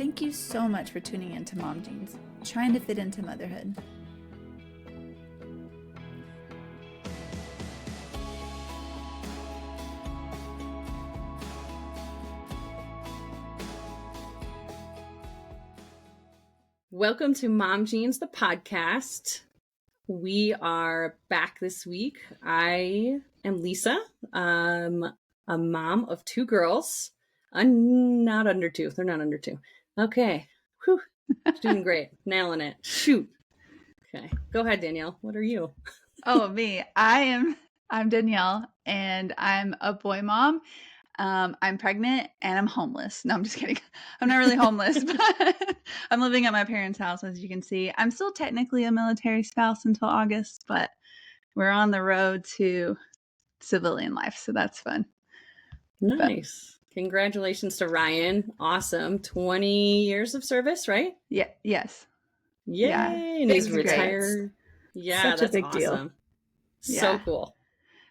Thank you so much for tuning in to Mom Jeans, trying to fit into motherhood. Welcome to Mom Jeans, the podcast. We are back this week. I am Lisa. I'm a mom of 2 girls. I'm not under 2. They're not under 2. Okay. Whew. Doing great. Nailing it. Shoot. Okay. Go ahead, Danielle. What are you? Oh, me. I'm Danielle, and I'm a boy mom. I'm pregnant and I'm homeless. No, I'm just kidding. I'm not really homeless, but I'm living at my parents' house, as you can see. I'm still technically a military spouse until August, but we're on the road to civilian life, so that's fun. Nice. Congratulations to Ryan. Awesome. 20 years of service, right? Yeah. Yes. Yay. Yeah. And he's retired. Yeah, Such a that's big awesome. deal. So Yeah. cool.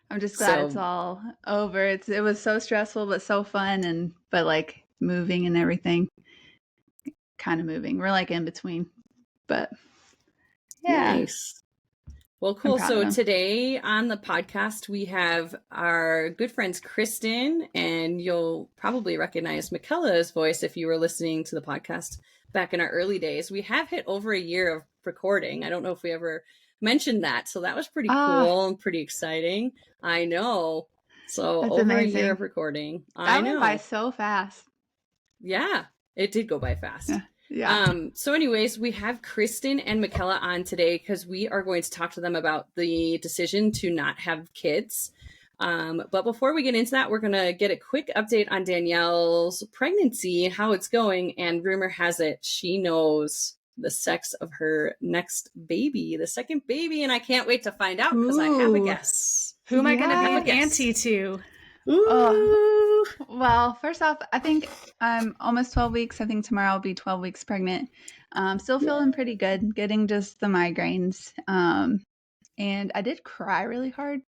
I'm just glad it's all over. It was so stressful, but so fun, but like moving and everything. Kind of moving. We're like in between, but yeah. Nice. Well, cool. So today on the podcast, we have our good friends, Kristen, and you'll probably recognize Mickella's voice if you were listening to the podcast back in our early days. We have hit over a year of recording. I don't know if we ever mentioned that. So that was pretty cool and pretty exciting. I know. So that's over amazing. a year of recording. That went by so fast. Yeah, it did go by fast. Yeah. So anyways, we have Kristen and Mickella on today because we are going to talk to them about the decision to not have kids. But before we get into that, we're going to get a quick update on Danielle's pregnancy, how it's going. And rumor has it, she knows the sex of her next baby, the second baby. And I can't wait to find out because I have a guess. Who am I going to be an auntie to? Ooh. Well, first off, I think I'm almost 12 weeks. I think tomorrow I'll be 12 weeks pregnant. Still feeling pretty good, getting just the migraines. And I did cry really hard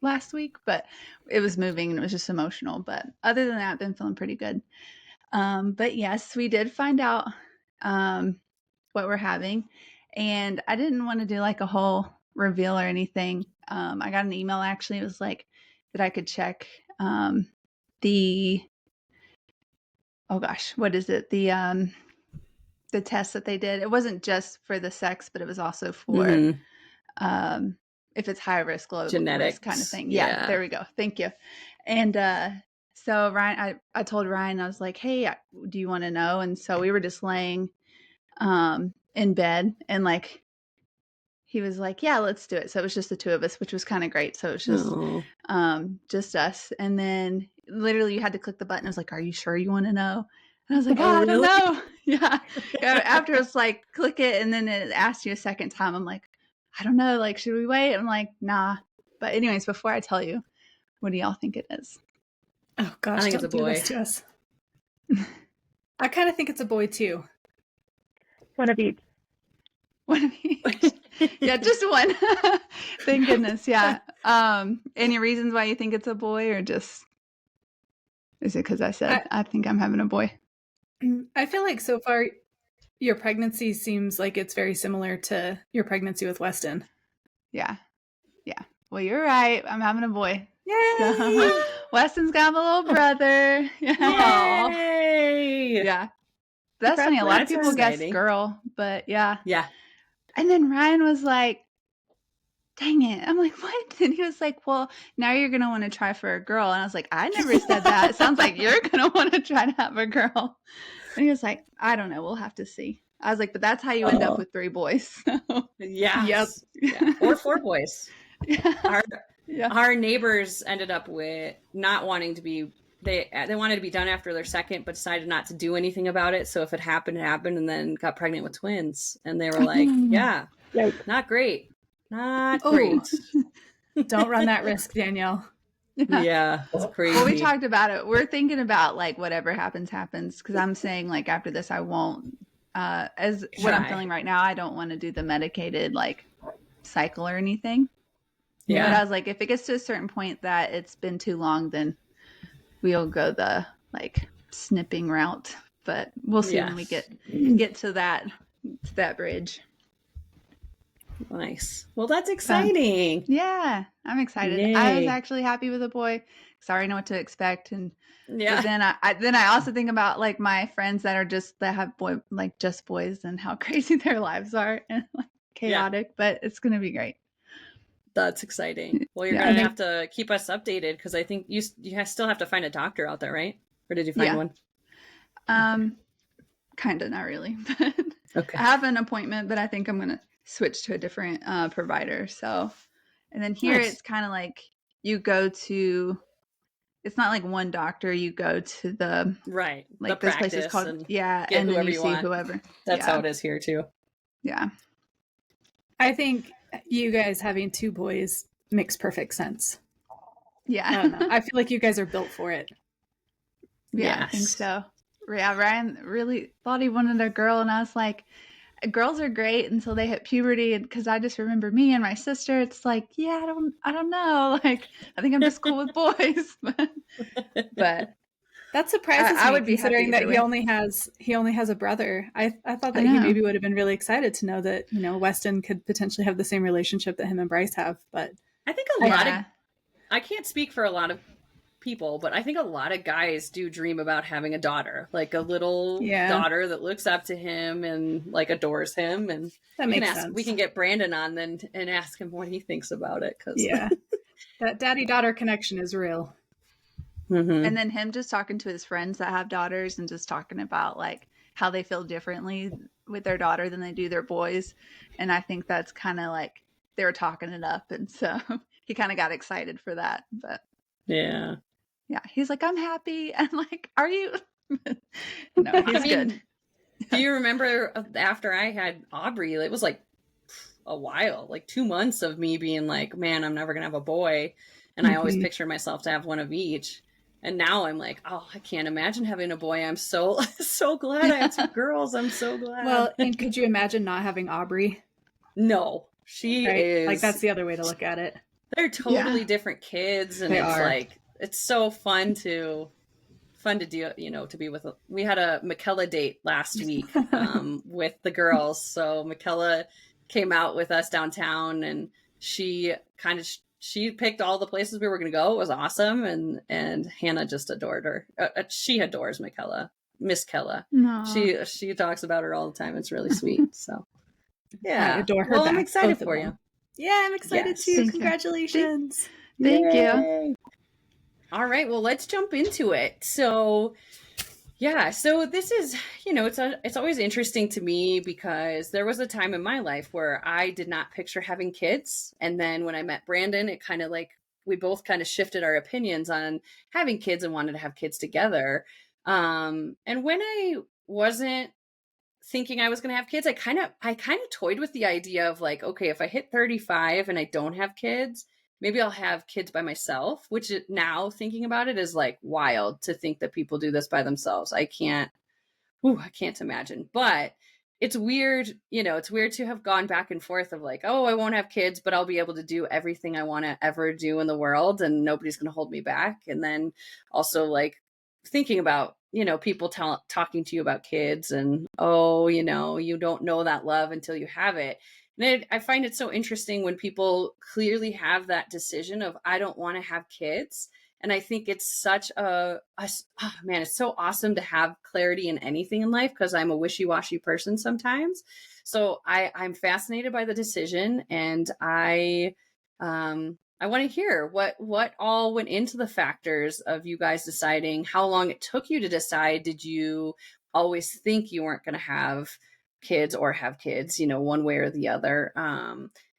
last week, but it was moving and it was just emotional. But other than that, I've been feeling pretty good. But yes, we did find out what we're having. And I didn't want to do like a whole reveal or anything. I got an email actually. It was like that I could check what is it? The test that they did. It wasn't just for the sex, but it was also for if it's high risk, low genetics risk kind of thing. Yeah, there we go. Thank you. And so Ryan, I told Ryan, I was like, hey, do you want to know? And so we were just laying in bed, and like he was like, yeah, let's do it. So it was just the 2 of us, which was kind of great. So it was just us. And then literally you had to click the button. I was like, are you sure you want to know? And I was like, I don't know. Yeah. After it's like, click it. And then it asked you a second time. I'm like, I don't know. Like, should we wait? I'm like, nah. But anyways, before I tell you, what do y'all think it is? Oh gosh, I think it's a boy. Do this to us. I kind of think it's a boy too. One of each. Yeah, just one. Thank goodness. Yeah. Any reasons why you think it's a boy, or just is it because I said I think I'm having a boy? I feel like so far your pregnancy seems like it's very similar to your pregnancy with Weston. Yeah. Well, you're right. I'm having a boy. Yay! So, Weston's got a little brother. Yay! Yeah. That's funny. A lot of people guess girl, but yeah. Yeah. And then Ryan was like, dang it. I'm like, what? And he was like, well, now you're going to want to try for a girl. And I was like, I never said that. It sounds like you're going to want to try to have a girl. And he was like, I don't know. We'll have to see. I was like, but that's how you end up with 3 boys. So. Yeah. Yep. Yeah. Or 4 boys. Yeah. Our neighbors ended up with not wanting to be, they wanted to be done after their second, but decided not to do anything about it. So if it happened, and then got pregnant with twins. And they were like, yeah, not great. Not great. Don't run that risk, Danielle. Yeah, it's crazy. Well, we talked about it. We're thinking about like whatever happens. Because I'm saying like after this, I won't, what I'm feeling right now, I don't want to do the medicated like cycle or anything. Yeah. But I was like, if it gets to a certain point that it's been too long, then we'll go the like snipping route. but we'll see when we get to that bridge. Nice. Well, that's exciting. Yeah, I'm excited. Yay. I was actually happy with a boy because I already know what to expect. And Yeah. but then I also think about like my friends that have just boys and how crazy their lives are and like chaotic, but it's gonna be great. That's exciting. Well, you're gonna have to keep us updated because I think you still have to find a doctor out there, right? Or did you find one? Kind of, not really. But okay. I have an appointment, but I think I'm gonna switch to a different provider. So, and then here it's kind of like you go to. It's not like one doctor. You go to the like the this place is called and then you see whoever. That's how it is here too. Yeah. I think you guys having 2 boys makes perfect sense. Yeah. I don't know. I feel like you guys are built for it. Yeah, I think so. Yeah, Ryan really thought he wanted a girl, and I was like, girls are great until they hit puberty, and because I just remember me and my sister, it's like, yeah, I don't know, like I think I'm just cool with boys, but that surprises me. I would be considering happy that he only has a brother. I thought that he maybe would have been really excited to know that Weston could potentially have the same relationship that him and Bryce have. But I think a lot of I can't speak for a lot of people, but I think a lot of guys do dream about having a daughter, like a little daughter that looks up to him and like adores him. And that makes sense. We can get Brandon on then and ask him what he thinks about it. That daddy-daughter connection is real. Mm-hmm. And then him just talking to his friends that have daughters and just talking about like how they feel differently with their daughter than they do their boys. And I think that's kind of like they were talking it up. And so he kind of got excited for that. But yeah, he's like, I'm happy. And like, are you? No, he's good. Do you remember after I had Aubrey, it was like a while, like 2 months of me being like, man, I'm never going to have a boy. And I always pictured myself to have one of each. And now I'm like, oh, I can't imagine having a boy. I'm so glad I have 2 girls. I'm so glad. Well, and could you imagine not having Aubrey? No, she is like, that's the other way to look at it. They're totally different kids. And it's so fun to do, to be with. We had a Mickella date last week with the girls. So Mickella came out with us downtown and she picked all the places we were going to go. It was awesome. And Hannah just adored her. She adores Mickella, Miss Kella. No. She talks about her all the time. It's really sweet. So yeah. I adore her. Well, I'm excited for you. Yeah, I'm excited too. Thank Congratulations. Thank you. All right. Well, let's jump into it. So this is, it's always interesting to me because there was a time in my life where I did not picture having kids. And then when I met Brandon, it kind of like, we both kind of shifted our opinions on having kids and wanted to have kids together. And when I wasn't thinking I was going to have kids, I kind of toyed with the idea of like, okay, if I hit 35 and I don't have kids, maybe I'll have kids by myself, which now thinking about it is like wild to think that people do this by themselves. I can't imagine, but it's weird. It's weird to have gone back and forth of like, oh, I won't have kids, but I'll be able to do everything I want to ever do in the world and nobody's going to hold me back. And then also like thinking about, people talking to you about kids and, oh, you don't know that love until you have it. And I find it so interesting when people clearly have that decision of, I don't want to have kids. And I think it's such it's so awesome to have clarity in anything in life because I'm a wishy-washy person sometimes. So I'm fascinated by the decision and I want to hear what all went into the factors of you guys deciding, how long it took you to decide. Did you always think you weren't going to have kids or have kids, one way or the other?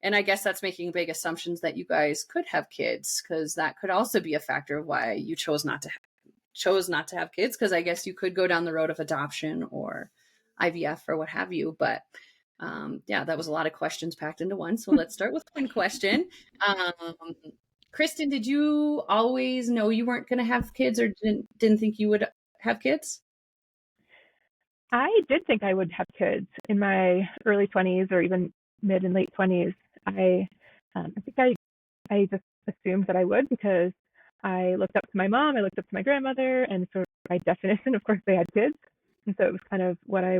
And I guess that's making big assumptions that you guys could have kids, because that could also be a factor of why you chose not to have kids, because I guess you could go down the road of adoption or IVF or what have you. But that was a lot of questions packed into one. So let's start with one question. Kristen, did you always know you weren't going to have kids or didn't think you would have kids? I did think I would have kids in my early 20s or even mid and late 20s. I think I just assumed that I would because I looked up to my mom, I looked up to my grandmother, and so by definition, of course, they had kids. And so it was kind of what I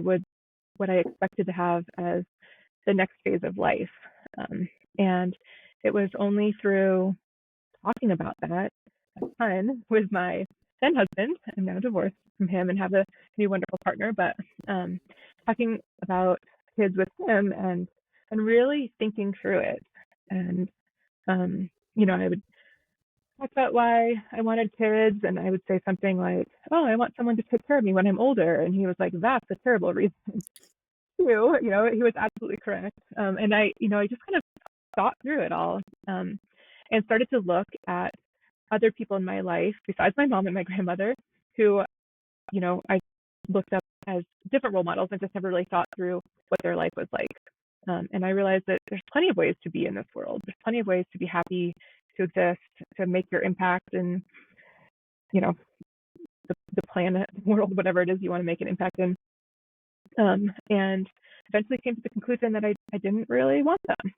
expected to have as the next phase of life. And it was only through talking about that a ton with my then husband. I'm now divorced from him and have a new wonderful partner, but talking about kids with him and really thinking through it. And I would talk about why I wanted kids, and I would say something like, "Oh, I want someone to take care of me when I'm older," and he was like, "That's a terrible reason." Too, he was absolutely correct. And I just kind of thought through it all, and started to look at other people in my life besides my mom and my grandmother who, I looked up as different role models and just never really thought through what their life was like. And I realized that there's plenty of ways to be in this world. There's plenty of ways to be happy, to exist, to make your impact in, the planet, the world, whatever it is you want to make an impact in. And eventually came to the conclusion that I didn't really want them.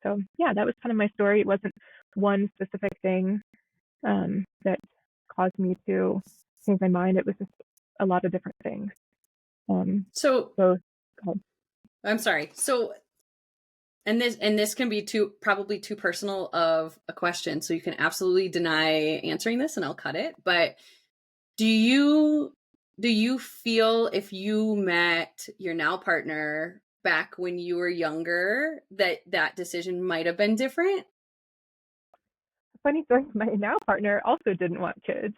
So yeah, that was kind of my story. It wasn't one specific thing that caused me to change my mind. It was just a lot of different things. So I'm sorry. So, and this can be probably too personal of a question, so you can absolutely deny answering this, and I'll cut it. But do you feel if you met your now partner back when you were younger that decision might have been different? Funny story, my now partner also didn't want kids,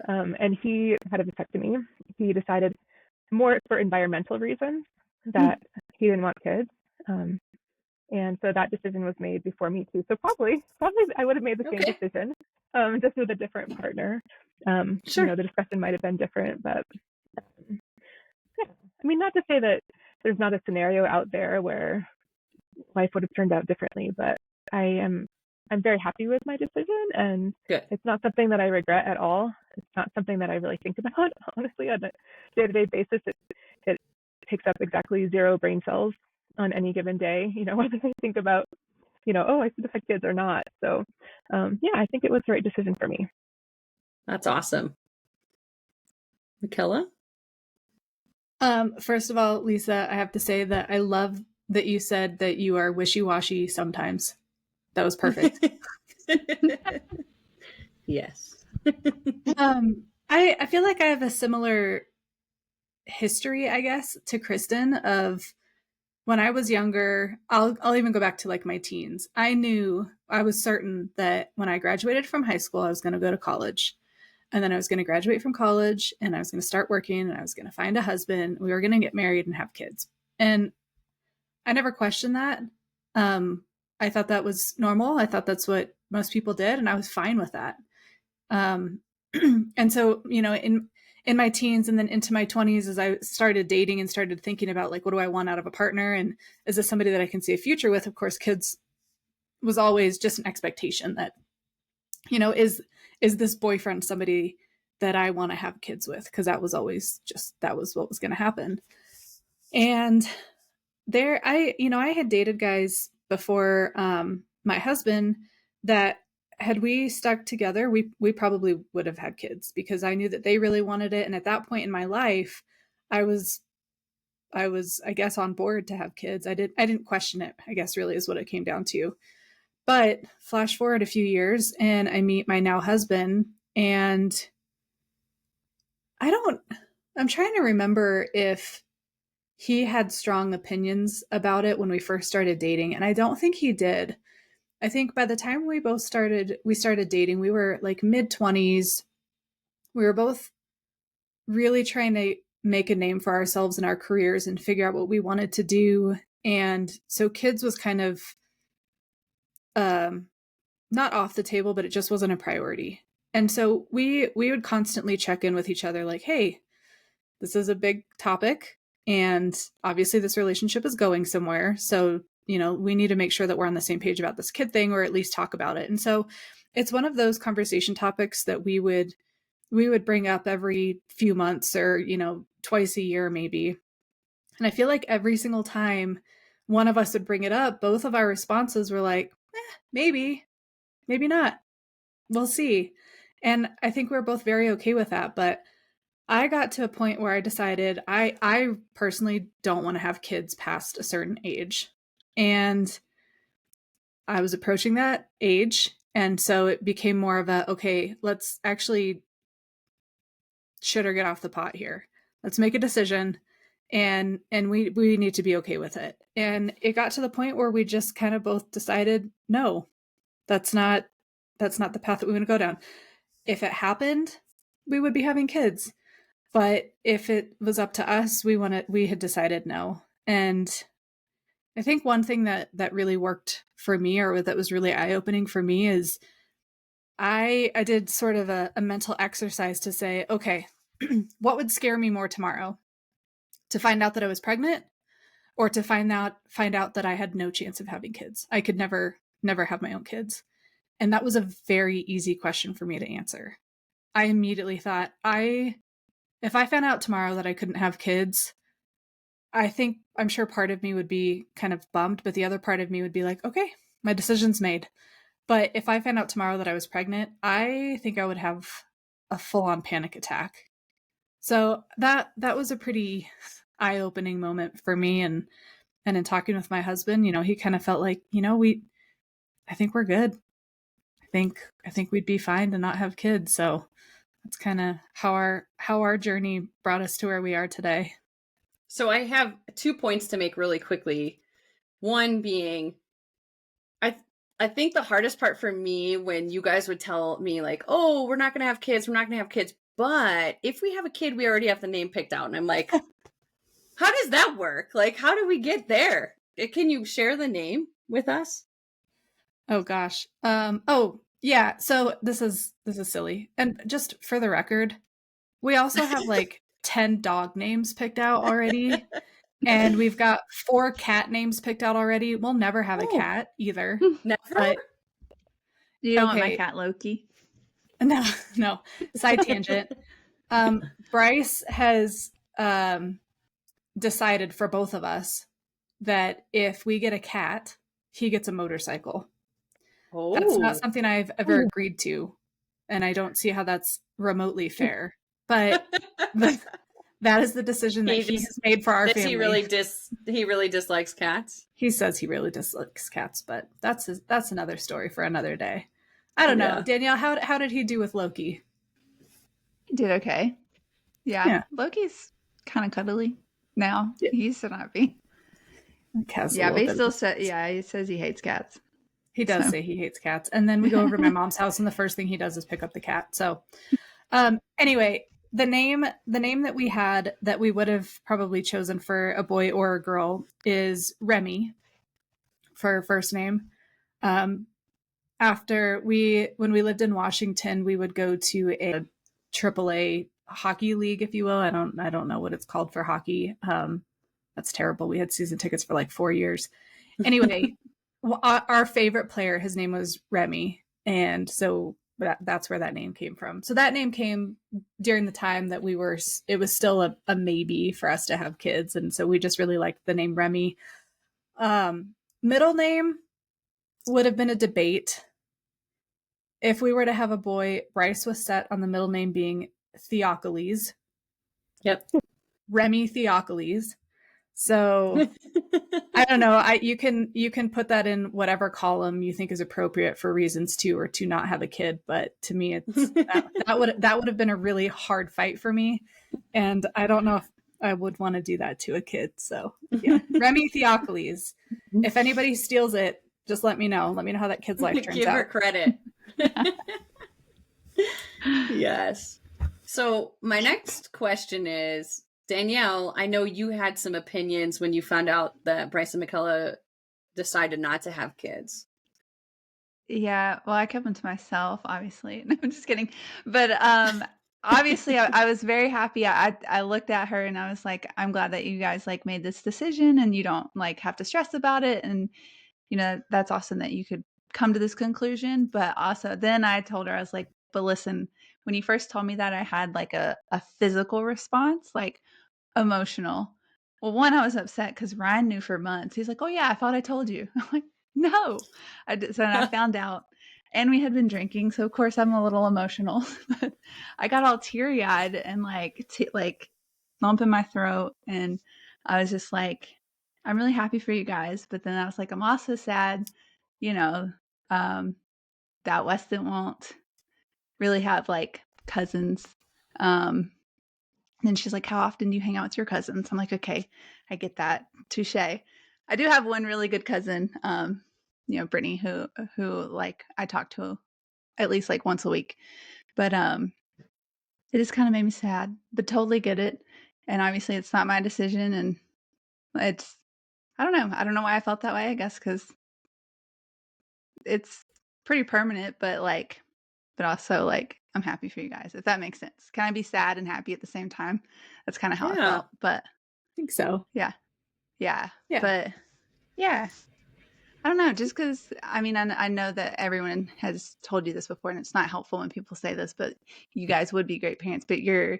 and he had a vasectomy. He decided more for environmental reasons that he didn't want kids. And so that decision was made before me too. So probably I would have made the same decision, just with a different partner. Sure. The discussion might have been different, but yeah. I mean, not to say that there's not a scenario out there where life would have turned out differently, but I'm very happy with my decision, and Good. It's not something that I regret at all. It's not something that I really think about, honestly, on a day-to-day basis. It takes up exactly 0 brain cells on any given day, whether I think about, oh, I should have had kids or not. So, yeah, I think it was the right decision for me. That's awesome. Mickella? First of all, Lisa, I have to say that I love that you said that you are wishy-washy sometimes. That was perfect. Yes. I feel like I have a similar history, I guess, to Kristen of when I was younger. I'll even go back to like my teens. I was certain that when I graduated from high school, I was going to go to college. And then I was going to graduate from college and I was going to start working and I was going to find a husband. We were going to get married and have kids. And I never questioned that. I thought that was normal. I thought that's what most people did. And I was fine with that. And so, in my teens and then into my 20s, as I started dating and started thinking about like, what do I want out of a partner? And is this somebody that I can see a future with? Of course, kids was always just an expectation that, is this boyfriend somebody that I want to have kids with? Because that was always that was what was going to happen. And I had dated guys before my husband that had we stuck together, we probably would have had kids because I knew that they really wanted it. And at that point in my life, I was, I guess, on board to have kids. I didn't question it, I guess, really is what it came down to. But flash forward a few years and I meet my now husband, and I'm trying to remember if he had strong opinions about it when we first started dating. And I don't think he did. I think by the time we started dating, we were like mid-20s. We were both really trying to make a name for ourselves in our careers and figure out what we wanted to do. And so kids was kind of not off the table, but it just wasn't a priority. And so we would constantly check in with each other like, hey, this is a big topic. And obviously this relationship is going somewhere. So, we need to make sure that we're on the same page about this kid thing, or at least talk about it. And so it's one of those conversation topics that we would bring up every few months or, twice a year, maybe. And I feel like every single time one of us would bring it up, both of our responses were like, maybe not. We'll see. And I think we're both very okay with that. But I got to a point where I decided I personally don't want to have kids past a certain age. And I was approaching that age. And so it became more of a, okay, let's actually shit or get off the pot here. Let's make a decision, and we need to be okay with it. And it got to the point where we just kind of both decided, no, that's not the path that we want to go down. If it happened, we would be having kids. But if it was up to us, we had decided no. And I think one thing that really worked for me, or that was really eye-opening for me, is I did sort of a mental exercise to say, okay, what would scare me more tomorrow? To find out that I was pregnant, or to find out that I had no chance of having kids? I could never have my own kids. And that was a very easy question for me to answer. I immediately thought, if I found out tomorrow that I couldn't have kids, I'm sure part of me would be kind of bummed, but the other part of me would be like, okay, my decision's made. But if I found out tomorrow that I was pregnant, I think I would have a full-on panic attack. So that was a pretty eye-opening moment for me. And in talking with my husband, he kind of felt like, I think we're good. I think we'd be fine to not have kids. So that's kind of how our journey brought us to where we are today. So I have 2 points to make really quickly. One being, I think the hardest part for me when you guys would tell me like, oh, we're not going to have kids. But if we have a kid, we already have the name picked out. And I'm like, how does that work? Like, how do we get there? Can you share the name with us? Oh gosh. Oh yeah. So this is silly. And just for the record, we also have like 10 dog names picked out already. And we've got 4 cat names picked out already. We'll never have a cat either. Never? But, You don't want my cat Loki? No. Side tangent. Bryce has decided for both of us that if we get a cat, he gets a motorcycle. Oh. That's not something I've ever agreed to, and I don't see how that's remotely fair. But that is the decision that he has made for our family. He really dislikes cats? He says he really dislikes cats, but that's another story for another day. I don't know. Danielle, how did he do with Loki? He did okay. Yeah. Loki's kind of cuddly now. Yeah. He used to not be. But he still says, he says he hates cats. He does say he hates cats. And then we go over to my mom's house, and the first thing he does is pick up the cat. So anyway, the name that we had that we would have probably chosen for a boy or a girl is Remy for her first name. When we lived in Washington, we would go to a AAA hockey league, if you will. I don't know what it's called for hockey. That's terrible. We had season tickets for like 4 years. Anyway, our favorite player, his name was Remy. And so that's where that name came from. So that name came during the time that it was still a maybe for us to have kids. And so we just really liked the name Remy. Middle name would have been a debate. If we were to have a boy, Bryce was set on the middle name being Theophilus. Yep. Remy Theophilus. So I don't know. You can put that in whatever column you think is appropriate for reasons to or to not have a kid. But to me, it's that would have been a really hard fight for me, and I don't know if I would want to do that to a kid. So yeah, Remy Theophilus. If anybody steals it, just let me know. Let me know how that kid's life turns out. Give her credit. Yes. So my next question is, Danielle, I know you had some opinions when you found out that Bryce and Mickella decided not to have kids. Yeah, well, I kept them to myself, obviously. No, I'm just kidding. But obviously, I was very happy. I looked at her and I was like, I'm glad that you guys like made this decision and you don't like have to stress about it. And, that's awesome that you could come to this conclusion. But also then I told her, I was like, but listen, when you first told me that, I had like a physical response, like emotional. Well, one, I was upset because Ryan knew for months. He's like, oh yeah, I thought I told you. I'm like, no. So I found out. And we had been drinking, so of course I'm a little emotional. But I got all teary-eyed and like lump in my throat, and I was just like, I'm really happy for you guys, but then I was like, I'm also sad, you know, that Weston won't really have like cousins. And she's like, how often do you hang out with your cousins? I'm like, okay, I get that. Touche. I do have one really good cousin, Brittany, who like I talk to at least like once a week. But it just kind of made me sad, but totally get it. And obviously it's not my decision, and it's I don't know. I don't know why I felt that way, I guess cuz it's pretty permanent, but also like I'm happy for you guys, if that makes sense. Can I be sad and happy at the same time? That's kind of how I felt. But I think so. yeah. Yeah. But yeah. I don't know, just because, I mean, I know that everyone has told you this before, and it's not helpful when people say this, but you guys would be great parents, but you're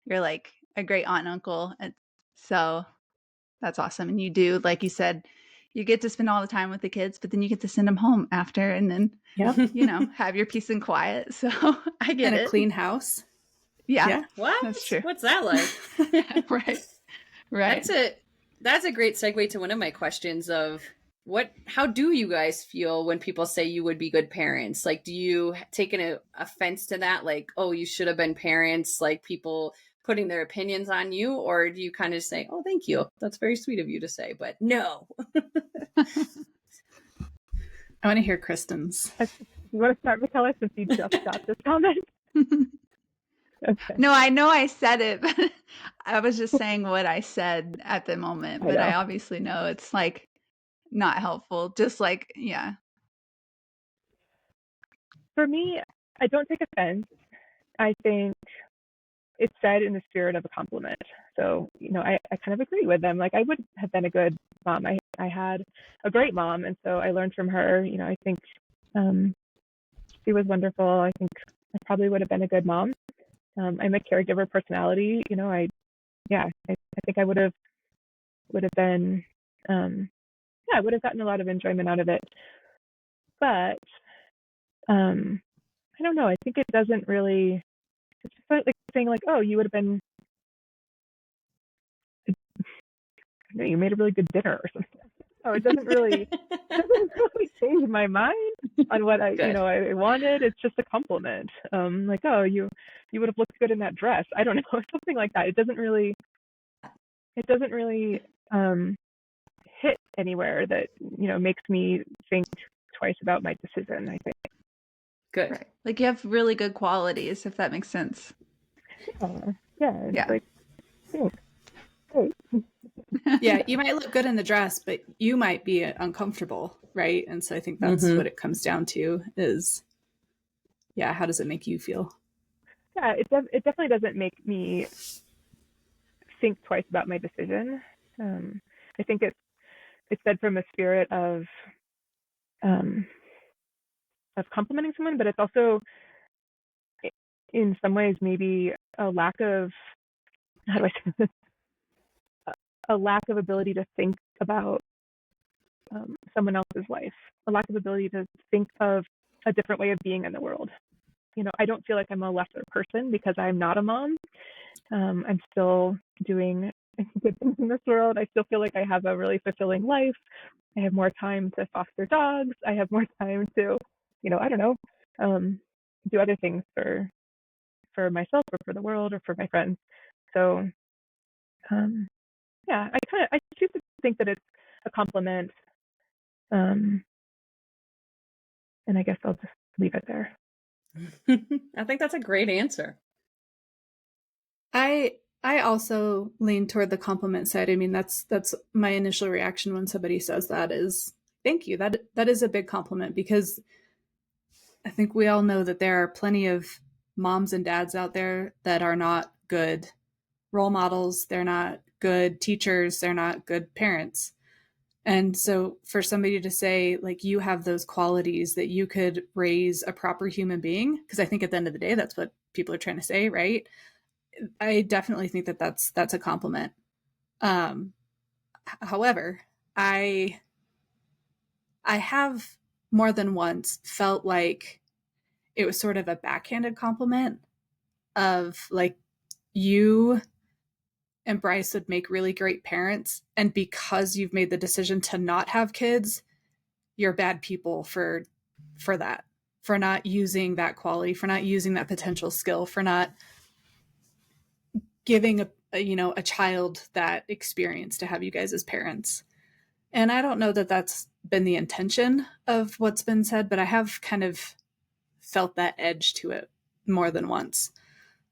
like a great aunt and uncle. And so that's awesome. And you do, like you said, you get to spend all the time with the kids, but then you get to send them home after and then, have your peace and quiet. So I get and it. A clean house. Yeah. What? That's true. What's that like? Right. That's a great segue to one of my questions of how do you guys feel when people say you would be good parents? Like, do you take an offense to that? Like, oh, you should have been parents, like people putting their opinions on you? Or do you kind of say, oh, thank you. That's very sweet of you to say, but no. I want to hear Kristen's. You want to start, Mickella, since you just got this comment? Okay. No, I know I said it, but I was just saying what I said at the moment. But I obviously know it's like not helpful. Just like, yeah. For me, I don't take offense. I think it's said in the spirit of a compliment. So, I kind of agree with them. Like, I would have been a good mom. I had a great mom, and so I learned from her. I think she was wonderful. I think I probably would have been a good mom. I'm a caregiver personality. I think I would have been, I would have gotten a lot of enjoyment out of it. But I don't know. I think it doesn't really. It's just like saying like, oh, you would have been. You made a really good dinner or something. Oh, it doesn't really change my mind on what I wanted. It's just a compliment. Like, oh, you would have looked good in that dress. I don't know, something like that. It doesn't really hit anywhere that makes me think twice about my decision. I think. Good. Right. Like you have really good qualities, if that makes sense. Yeah. Like, thanks. Great. Yeah, you might look good in the dress, but you might be uncomfortable, right? And so I think that's what it comes down to is, how does it make you feel? Yeah, it definitely doesn't make me think twice about my decision. I think it's said from a spirit of complimenting someone, but it's also in some ways maybe a lack of, how do I say this? A lack of ability to think about someone else's life, a lack of ability to think of a different way of being in the world. I don't feel like I'm a lesser person because I'm not a mom. I'm still doing good things in this world. I still feel like I have a really fulfilling life. I have more time to foster dogs. I have more time to, I don't know, do other things for myself or for the world or for my friends. So, I choose to think that it's a compliment. And I guess I'll just leave it there. I think that's a great answer. I also lean toward the compliment side. I mean, that's my initial reaction when somebody says that is, thank you. That is a big compliment, because I think we all know that there are plenty of moms and dads out there that are not good role models. They're not good teachers. They're not good parents. And so for somebody to say, like, you have those qualities that you could raise a proper human being, because I think at the end of the day, that's what people are trying to say, right? I definitely think that that's a compliment. However, I have more than once felt like it was sort of a backhanded compliment of like, you and Bryce would make really great parents, and because you've made the decision to not have kids, you're bad people for that, for not using that quality, for not using that potential skill, for not giving a child that experience to have you guys as parents. And I don't know that that's been the intention of what's been said, but I have kind of felt that edge to it more than once.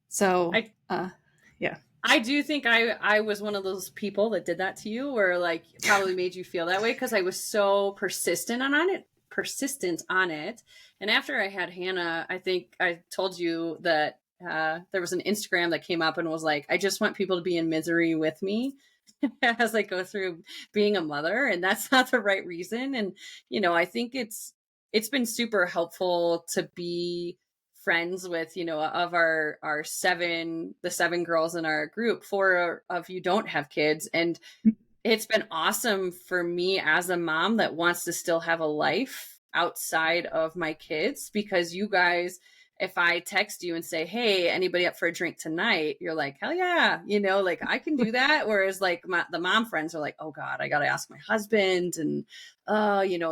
So, yeah. I do think I was one of those people that did that to you, or like probably made you feel that way because I was so persistent on it. And after I had Hannah, I think I told you that there was an Instagram that came up and was like, I just want people to be in misery with me as I go through being a mother, and that's not the right reason. And I think it's been super helpful to be friends with, of the 7 girls in our group, 4 of you don't have kids. And it's been awesome for me as a mom that wants to still have a life outside of my kids, because you guys, if I text you and say, hey, anybody up for a drink tonight? You're like, hell yeah. Like I can do that. Whereas like the mom friends are like, oh God, I got to ask my husband. And,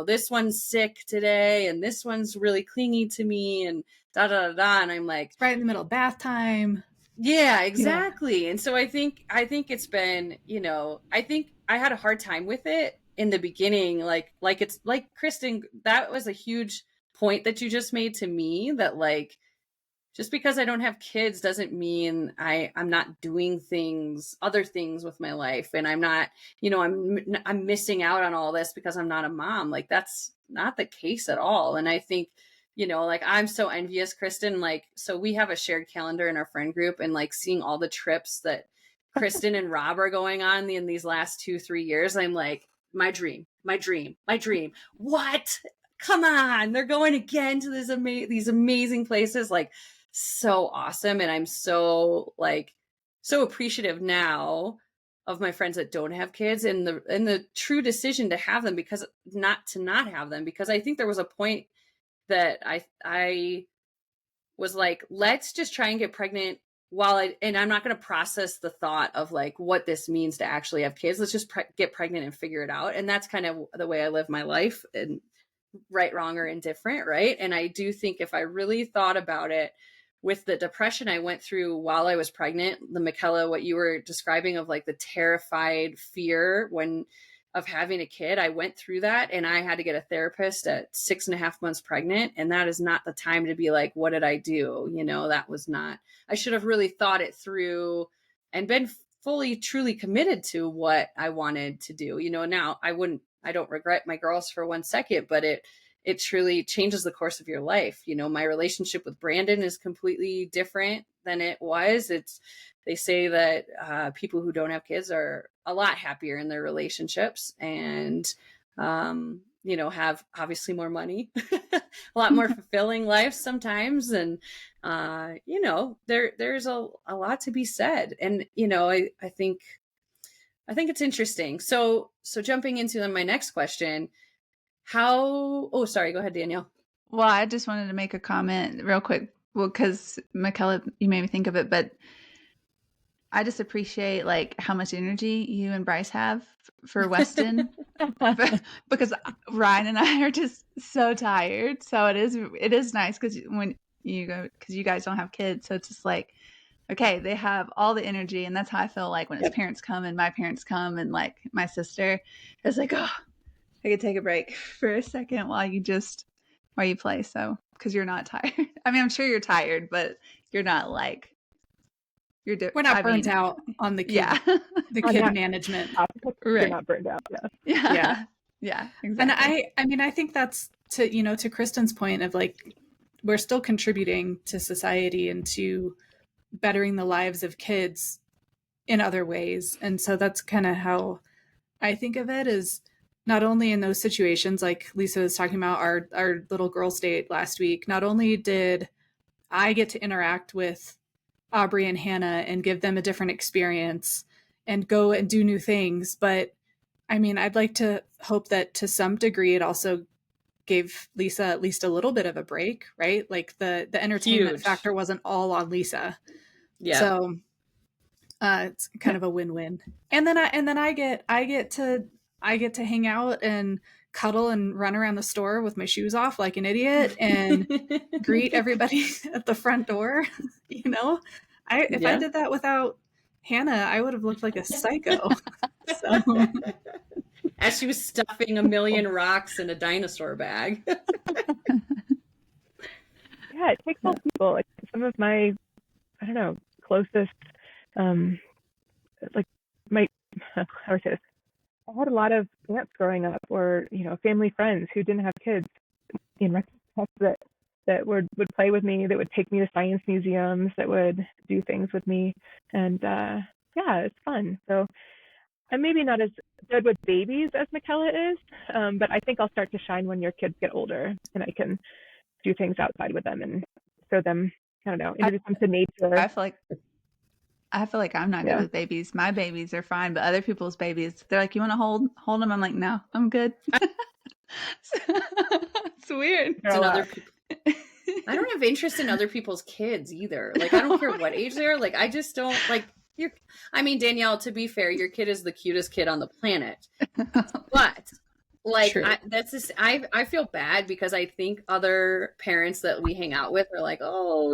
this one's sick today. And this one's really clingy to me. And da, da, da, da. And I'm like, right in the middle of bath time. Yeah, exactly. Yeah. And so I think it's been, I think I had a hard time with it in the beginning. Like it's like, Kristen, that was a huge point that you just made to me, that like, just because I don't have kids doesn't mean I'm not doing other things with my life. And I'm not, I'm missing out on all this because I'm not a mom. Like that's not the case at all. And I think, like I'm so envious, Kristen, like, so we have a shared calendar in our friend group, and like seeing all the trips that Kristen and Rob are going on in these last 2-3 years, I'm like, my dream. What? Come on. They're going again to these amazing places. Like, so awesome. And I'm so appreciative now of my friends that don't have kids, and the true decision to have them, because not have them, because I think there was a point that I was like, let's just try and get pregnant and I'm not going to process the thought of like what this means to actually have kids. Let's just get pregnant and figure it out. And that's kind of the way I live my life, and right, wrong, or indifferent. Right. And I do think if I really thought about it, with the depression I went through while I was pregnant, the Mickella, what you were describing of like the terrified fear of having a kid, I went through that, and I had to get a therapist at 6.5 months pregnant. And that is not the time to be like, what did I do? That was not, I should have really thought it through and been fully, truly committed to what I wanted to do. Now I don't regret my girls for 1 second, but it truly changes the course of your life. My relationship with Brandon is completely different than it was. They say that people who don't have kids are a lot happier in their relationships, and, have obviously more money, a lot more fulfilling lives sometimes. And, there's a lot to be said. And, I think it's interesting. So jumping into my next question, sorry, go ahead, Danielle. Well, I just wanted to make a comment real quick. Well, because Mickella, you made me think of it, but I just appreciate like how much energy you and Bryce have for Weston, because Ryan and I are just so tired. So it is nice because when you go, because you guys don't have kids, so it's just like, okay, they have all the energy, and that's how I feel like when his parents come and my parents come, and like my sister, it's like, oh, I could take a break for a second while you play. So because you're not tired. I mean, I'm sure you're tired, but you're not like. We're not burnt out on the kid, the kid management. Right. You're not burnt out. Yeah. Yeah. Exactly. And I think that's to Kristen's point of like, we're still contributing to society and to bettering the lives of kids in other ways. And so that's kind of how I think of it, is not only in those situations, like Lisa was talking about our little girls' date last week, not only did I get to interact with Aubrey and Hannah and give them a different experience and go and do new things, but I mean, I'd like to hope that to some degree it also gave Lisa at least a little bit of a break, right? Like the entertainment Huge. factor wasn't all on Lisa. Yeah. So it's kind of a win-win. And then I get to hang out and cuddle and run around the store with my shoes off like an idiot and greet everybody at the front door. You know, if I did that without Hannah, I would have looked like a psycho. So as she was stuffing a million rocks in a dinosaur bag. Yeah, it takes all people. Like some of my, I don't know, closest, like my, how do I say this? I had a lot of aunts growing up, or family friends who didn't have kids. In retrospect, that would play with me, that would take me to science museums, that would do things with me, and yeah, it's fun. So I'm maybe not as good with babies as Mickella is, but I think I'll start to shine when your kids get older, and I can do things outside with them and show them, I don't know, introduce them to nature. I feel like I'm not good with babies. My babies are fine, but other people's babies, they're like, "You want to hold them?" I'm like, "No, I'm good." It's weird. It's in other people. I don't have interest in other people's kids either. Like, I don't care what age they're. Like, I just don't like your. I mean, Danielle, to be fair, your kid is the cutest kid on the planet. But like, I feel bad because I think other parents that we hang out with are like, oh,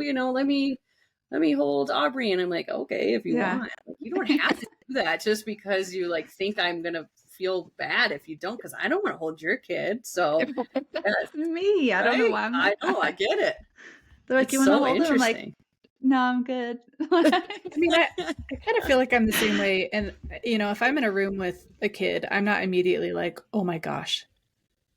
let me hold Aubrey. And I'm like, okay, if you want. Like, you don't have to do that just because you like think I'm going to feel bad if you don't, because I don't want to hold your kid. So that's me. I don't know why I know, I get it. They're like, you want to hold him? I'm like, no, I'm good. I mean, I kind of feel like I'm the same way. And, if I'm in a room with a kid, I'm not immediately like, oh my gosh,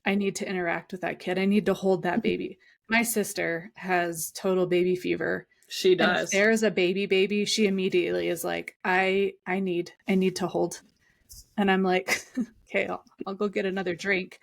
I need to interact with that kid. I need to hold that baby. My sister has total baby fever. She does. And if there's a baby, she immediately is like, I need to hold. And I'm like, okay, I'll go get another drink.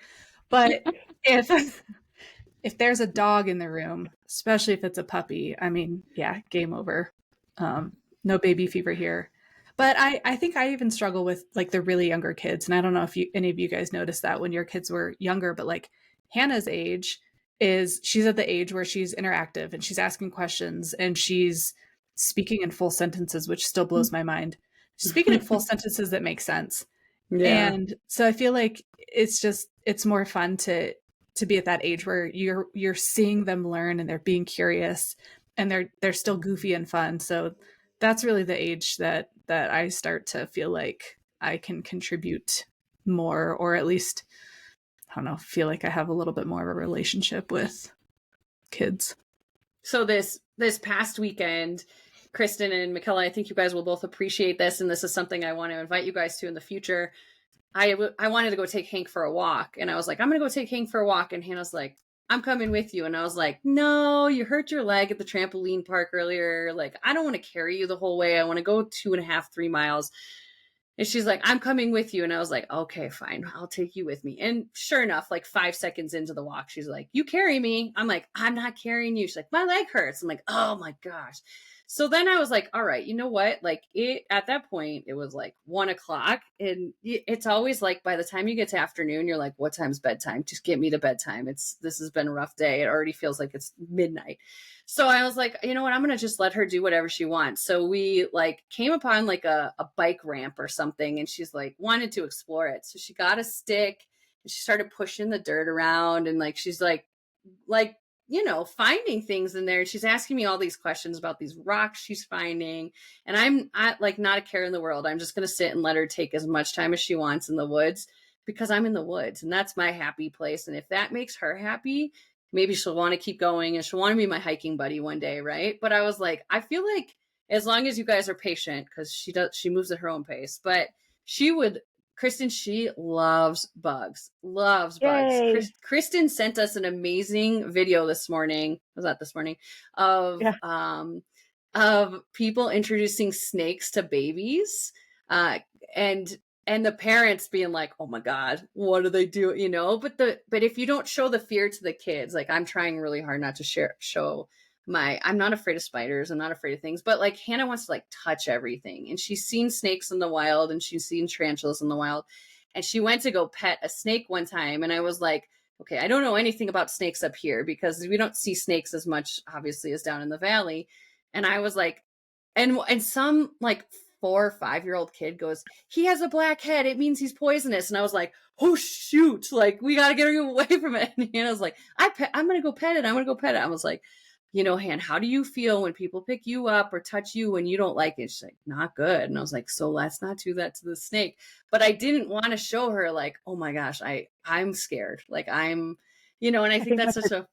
But if there's a dog in the room, especially if it's a puppy, I mean, yeah, game over. No baby fever here. But I think I even struggle with like the really younger kids. And I don't know if any of you guys noticed that when your kids were younger, but like Hannah's age she's at the age where she's interactive and she's asking questions and she's speaking in full sentences, which still blows my mind. She's speaking in full sentences that make sense. Yeah. And so I feel like it's more fun to be at that age where you're seeing them learn and they're being curious and they're still goofy and fun. So that's really the age that I start to feel like I can contribute more, or at least, I don't know, feel like I have a little bit more of a relationship with kids. So this past weekend, Kristen and Mickella, I think you guys will both appreciate this, and this is something I want to invite you guys to in the future. I wanted to go take Hank for a walk, and I was like, I'm going to go take Hank for a walk, and Hannah's like, I'm coming with you. And I was like, no, you hurt your leg at the trampoline park earlier. Like, I don't want to carry you the whole way. I want to go 2.5, 3 miles. And she's like, I'm coming with you. And I was like, okay, fine. I'll take you with me. And sure enough, like 5 seconds into the walk, she's like, you carry me. I'm like, I'm not carrying you. She's like, my leg hurts. I'm like, oh my gosh. So then I was like, all right, you know what? Like at that point, it was like 1:00, and it's always like, by the time you get to afternoon, you're like, what time's bedtime? Just get me to bedtime. This has been a rough day. It already feels like it's midnight. So I was like, you know what? I'm going to just let her do whatever she wants. So we like came upon like a bike ramp or something. And she's like, wanted to explore it. So she got a stick and she started pushing the dirt around. And like, she's like, finding things in there. She's asking me all these questions about these rocks she's finding. And I'm like, not a care in the world. I'm just going to sit and let her take as much time as she wants in the woods, because I'm in the woods and that's my happy place. And if that makes her happy, maybe she'll want to keep going and she'll want to be my hiking buddy one day. Right. But I was like, I feel like as long as you guys are patient, because she moves at her own pace, but Kristen, she loves bugs. Kristen sent us an amazing video this morning. Was that this morning? Of people introducing snakes to babies. And the parents being like, oh my God, what do they do? But if you don't show the fear to the kids, like I'm trying really hard not to show I'm not afraid of spiders. I'm not afraid of things, but like Hannah wants to like touch everything. And she's seen snakes in the wild and she's seen tarantulas in the wild. And she went to go pet a snake one time. And I was like, okay, I don't know anything about snakes up here because we don't see snakes as much, obviously, as down in the valley. And I was like, and some like 4 or 5 year old kid goes, he has a black head. It means he's poisonous. And I was like, oh shoot, like we got to get away from it. And I was like, I'm going to go pet it. I'm going to go pet it. I was like, Han, how do you feel when people pick you up or touch you when you don't like it? She's like, not good. And I was like, so let's not do that to the snake. But I didn't want to show her like, oh my gosh, I'm scared. Like and I think that's such a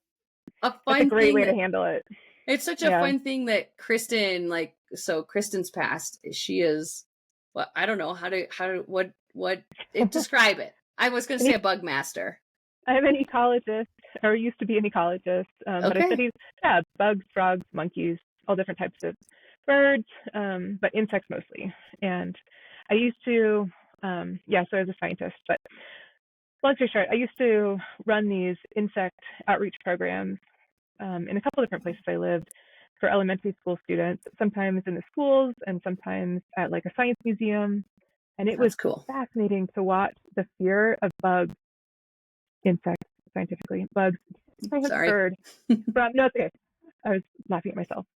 fun that's a great thing way to handle it. It's such a fun thing that Kristen, so Kristen's passed. She is, well, I don't know describe it. I was going to say a bug master. I'm an ecologist, or used to be an ecologist, but I studied bugs, frogs, monkeys, all different types of birds, but insects mostly. And I used to, so I was a scientist, but long story short, I used to run these insect outreach programs in a couple different places I lived for elementary school students, sometimes in the schools and sometimes at like a science museum. And it was cool. fascinating to watch the fear of bugs, insects, scientifically, bugs, transferred from, no, it's okay. I was laughing at myself.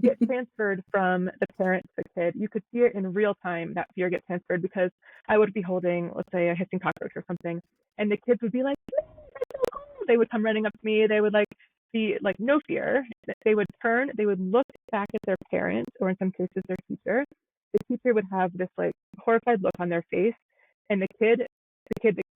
Get transferred from the parent to the kid. You could see it in real time, that fear get transferred, because I would be holding, let's say, a hissing cockroach or something, and the kids would be like, they would come running up to me. They would be like no fear. They would turn, they would look back at their parent, or in some cases their teacher. The teacher would have this like horrified look on their face, and the kid's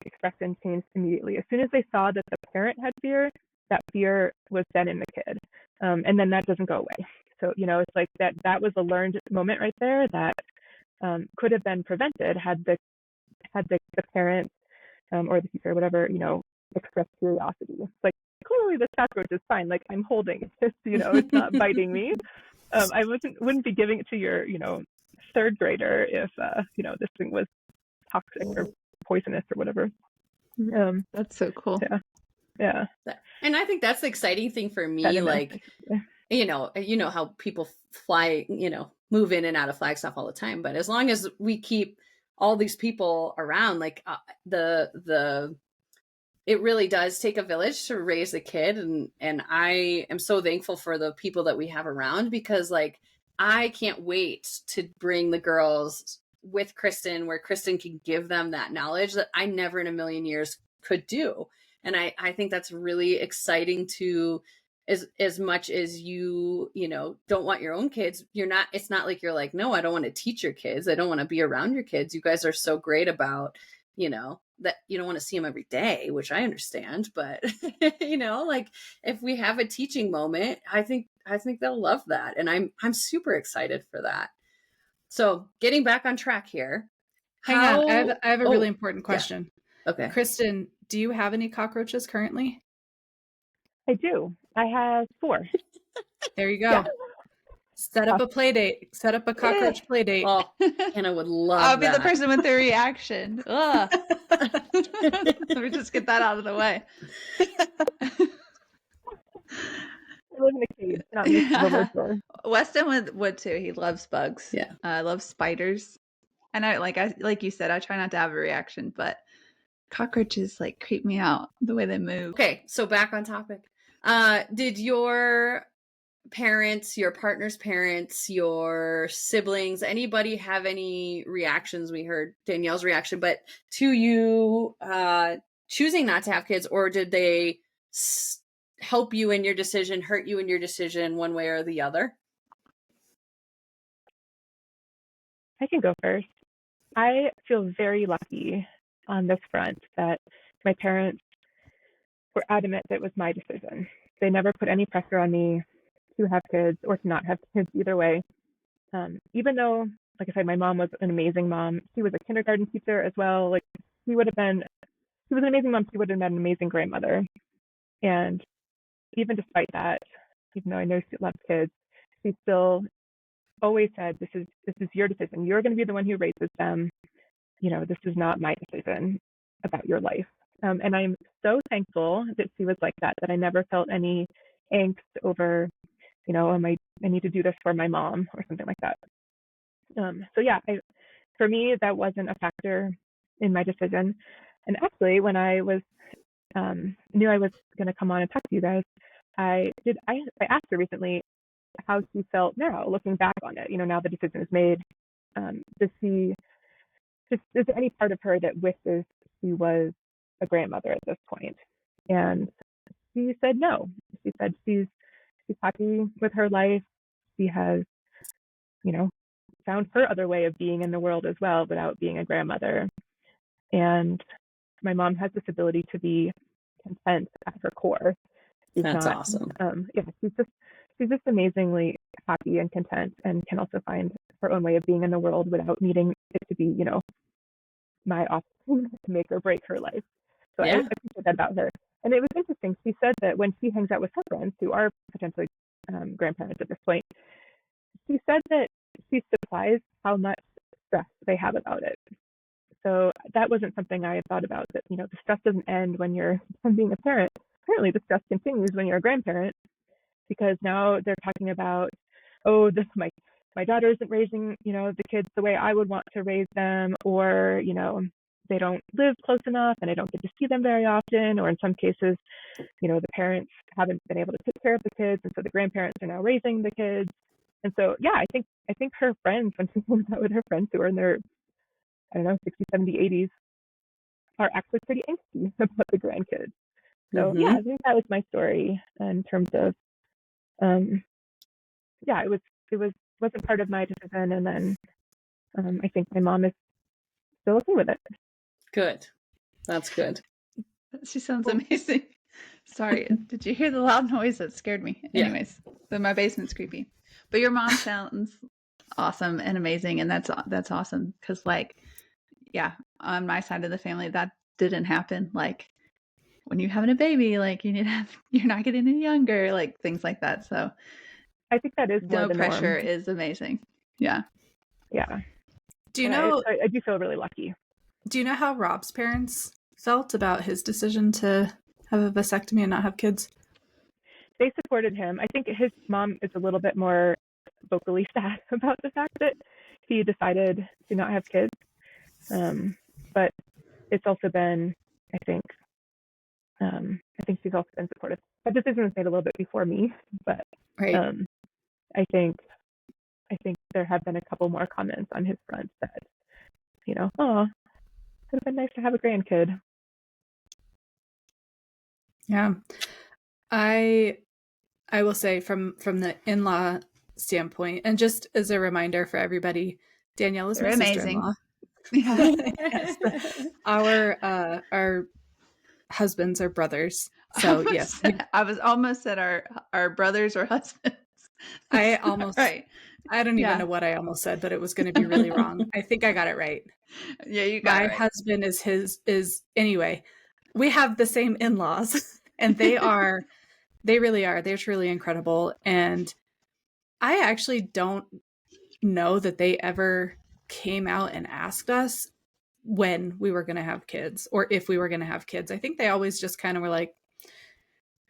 expression changed immediately. As soon as they saw that the parent had fear, that fear was then in the kid. And then that doesn't go away. So, it's like that was a learned moment right there that could have been prevented had the parent or the teacher, whatever, expressed curiosity. It's like, clearly this cockroach is fine. Like, I'm holding it. It's not biting me. I wouldn't be giving it to your, third grader if, this thing was toxic or poisonous or whatever. That's so cool. Yeah. And I think that's the exciting thing for me. Like, how people fly, move in and out of Flagstaff all the time. But as long as we keep all these people around, like it really does take a village to raise a kid. And I am so thankful for the people that we have around, because like, I can't wait to bring the girls with Kristen, where Kristen can give them that knowledge that I never in a million years could do. And I think that's really exciting to, as much as you don't want your own kids, it's not like you're like, no, I don't want to teach your kids. I don't want to be around your kids. You guys are so great about, that you don't want to see them every day, which I understand, but like if we have a teaching moment, I think they'll love that. And I'm super excited for that. So getting back on track here. Hang on. I have a really important question. Yeah. Okay. Kristen, do you have any cockroaches currently? I do. I have 4. There you go. Yeah. Set up a play date. Set up a cockroach play date. Oh, Hannah would love I'll be the person with the reaction. Let me just get that out of the way. I live in a cave, not in store. Weston would too. He loves bugs. Yeah. I love spiders. And I like you said, I try not to have a reaction, but cockroaches like creep me out the way they move. Okay, so back on topic. Did your parents, your partner's parents, your siblings, anybody have any reactions? We heard Danielle's reaction, but to you choosing not to have kids, or did they help you in your decision, hurt you in your decision one way or the other? I can go first. I feel very lucky on this front that my parents were adamant that it was my decision. They never put any pressure on me to have kids or to not have kids either way. Even though, like I said, my mom was an amazing mom. She was a kindergarten teacher as well. Like she was an amazing mom. She would have been an amazing grandmother. And even despite that, even though I know she loves kids, she still always said, this is your decision. You're going to be the one who raises them. This is not my decision about your life. And I'm so thankful that she was like that I never felt any angst over, I need to do this for my mom or something like that. So yeah, for me, that wasn't a factor in my decision. And actually, when I was knew I was going to come on and talk to you guys, I asked her recently how she felt now, looking back on it. Now the decision is made. Is there any part of her that wishes she was a grandmother at this point? And she said no. She said she's happy with her life. She has, found her other way of being in the world as well without being a grandmother. And my mom has this ability to be content at her core. That's awesome. She's just amazingly happy and content, and can also find her own way of being in the world without needing it to be, my offspring to make or break her life. So I appreciate that about her. And it was interesting. She said that when she hangs out with her friends who are potentially grandparents at this point, she said that she's surprised how much stress they have about it. So that wasn't something I had thought about, that, the stress doesn't end when you're being a parent. Apparently the stress continues when you're a grandparent, because now they're talking about, my daughter isn't raising, the kids the way I would want to raise them, or, they don't live close enough and I don't get to see them very often, or in some cases, the parents haven't been able to take care of the kids, and so the grandparents are now raising the kids. And so, I think her friends, when she hangs out with her friends who are in their, 60, 70, 80s, are actually pretty angsty about the grandkids. So I think that was my story in terms of, it wasn't part of my decision, and then I think my mom is still okay with it. Good. That's good. She sounds amazing. Sorry, did you hear the loud noise? That scared me. Anyways, but my basement's creepy. But your mom sounds awesome and amazing, and that's awesome, because on my side of the family that didn't happen. Like, when you're having a baby, you're not getting any younger, things like that. So I think that is no pressure is amazing. Yeah. Do you know? I do feel really lucky. Do you know how Rob's parents felt about his decision to have a vasectomy and not have kids? They supported him. I think his mom is a little bit more vocally sad about the fact that he decided to not have kids. But it's also been, I think she's also been supportive. That decision was made a little bit before me, but right. I think there have been a couple more comments on his front that, could have been nice to have a grandkid. Yeah. I will say from the in-law standpoint, and just as a reminder for everybody, Danielle is my sister-in-law. Yes. Our husbands are brothers. So yes. I was almost at our brothers or husbands. I almost right. I don't even know what I almost said, but it was going to be really wrong. I think I got it right. Yeah, you got it right. My husband is anyway. We have the same in-laws, and they really are. They're truly incredible. And I actually don't know that they ever came out and asked us when we were going to have kids, or if we were going to have kids. I think they always just kind of were like,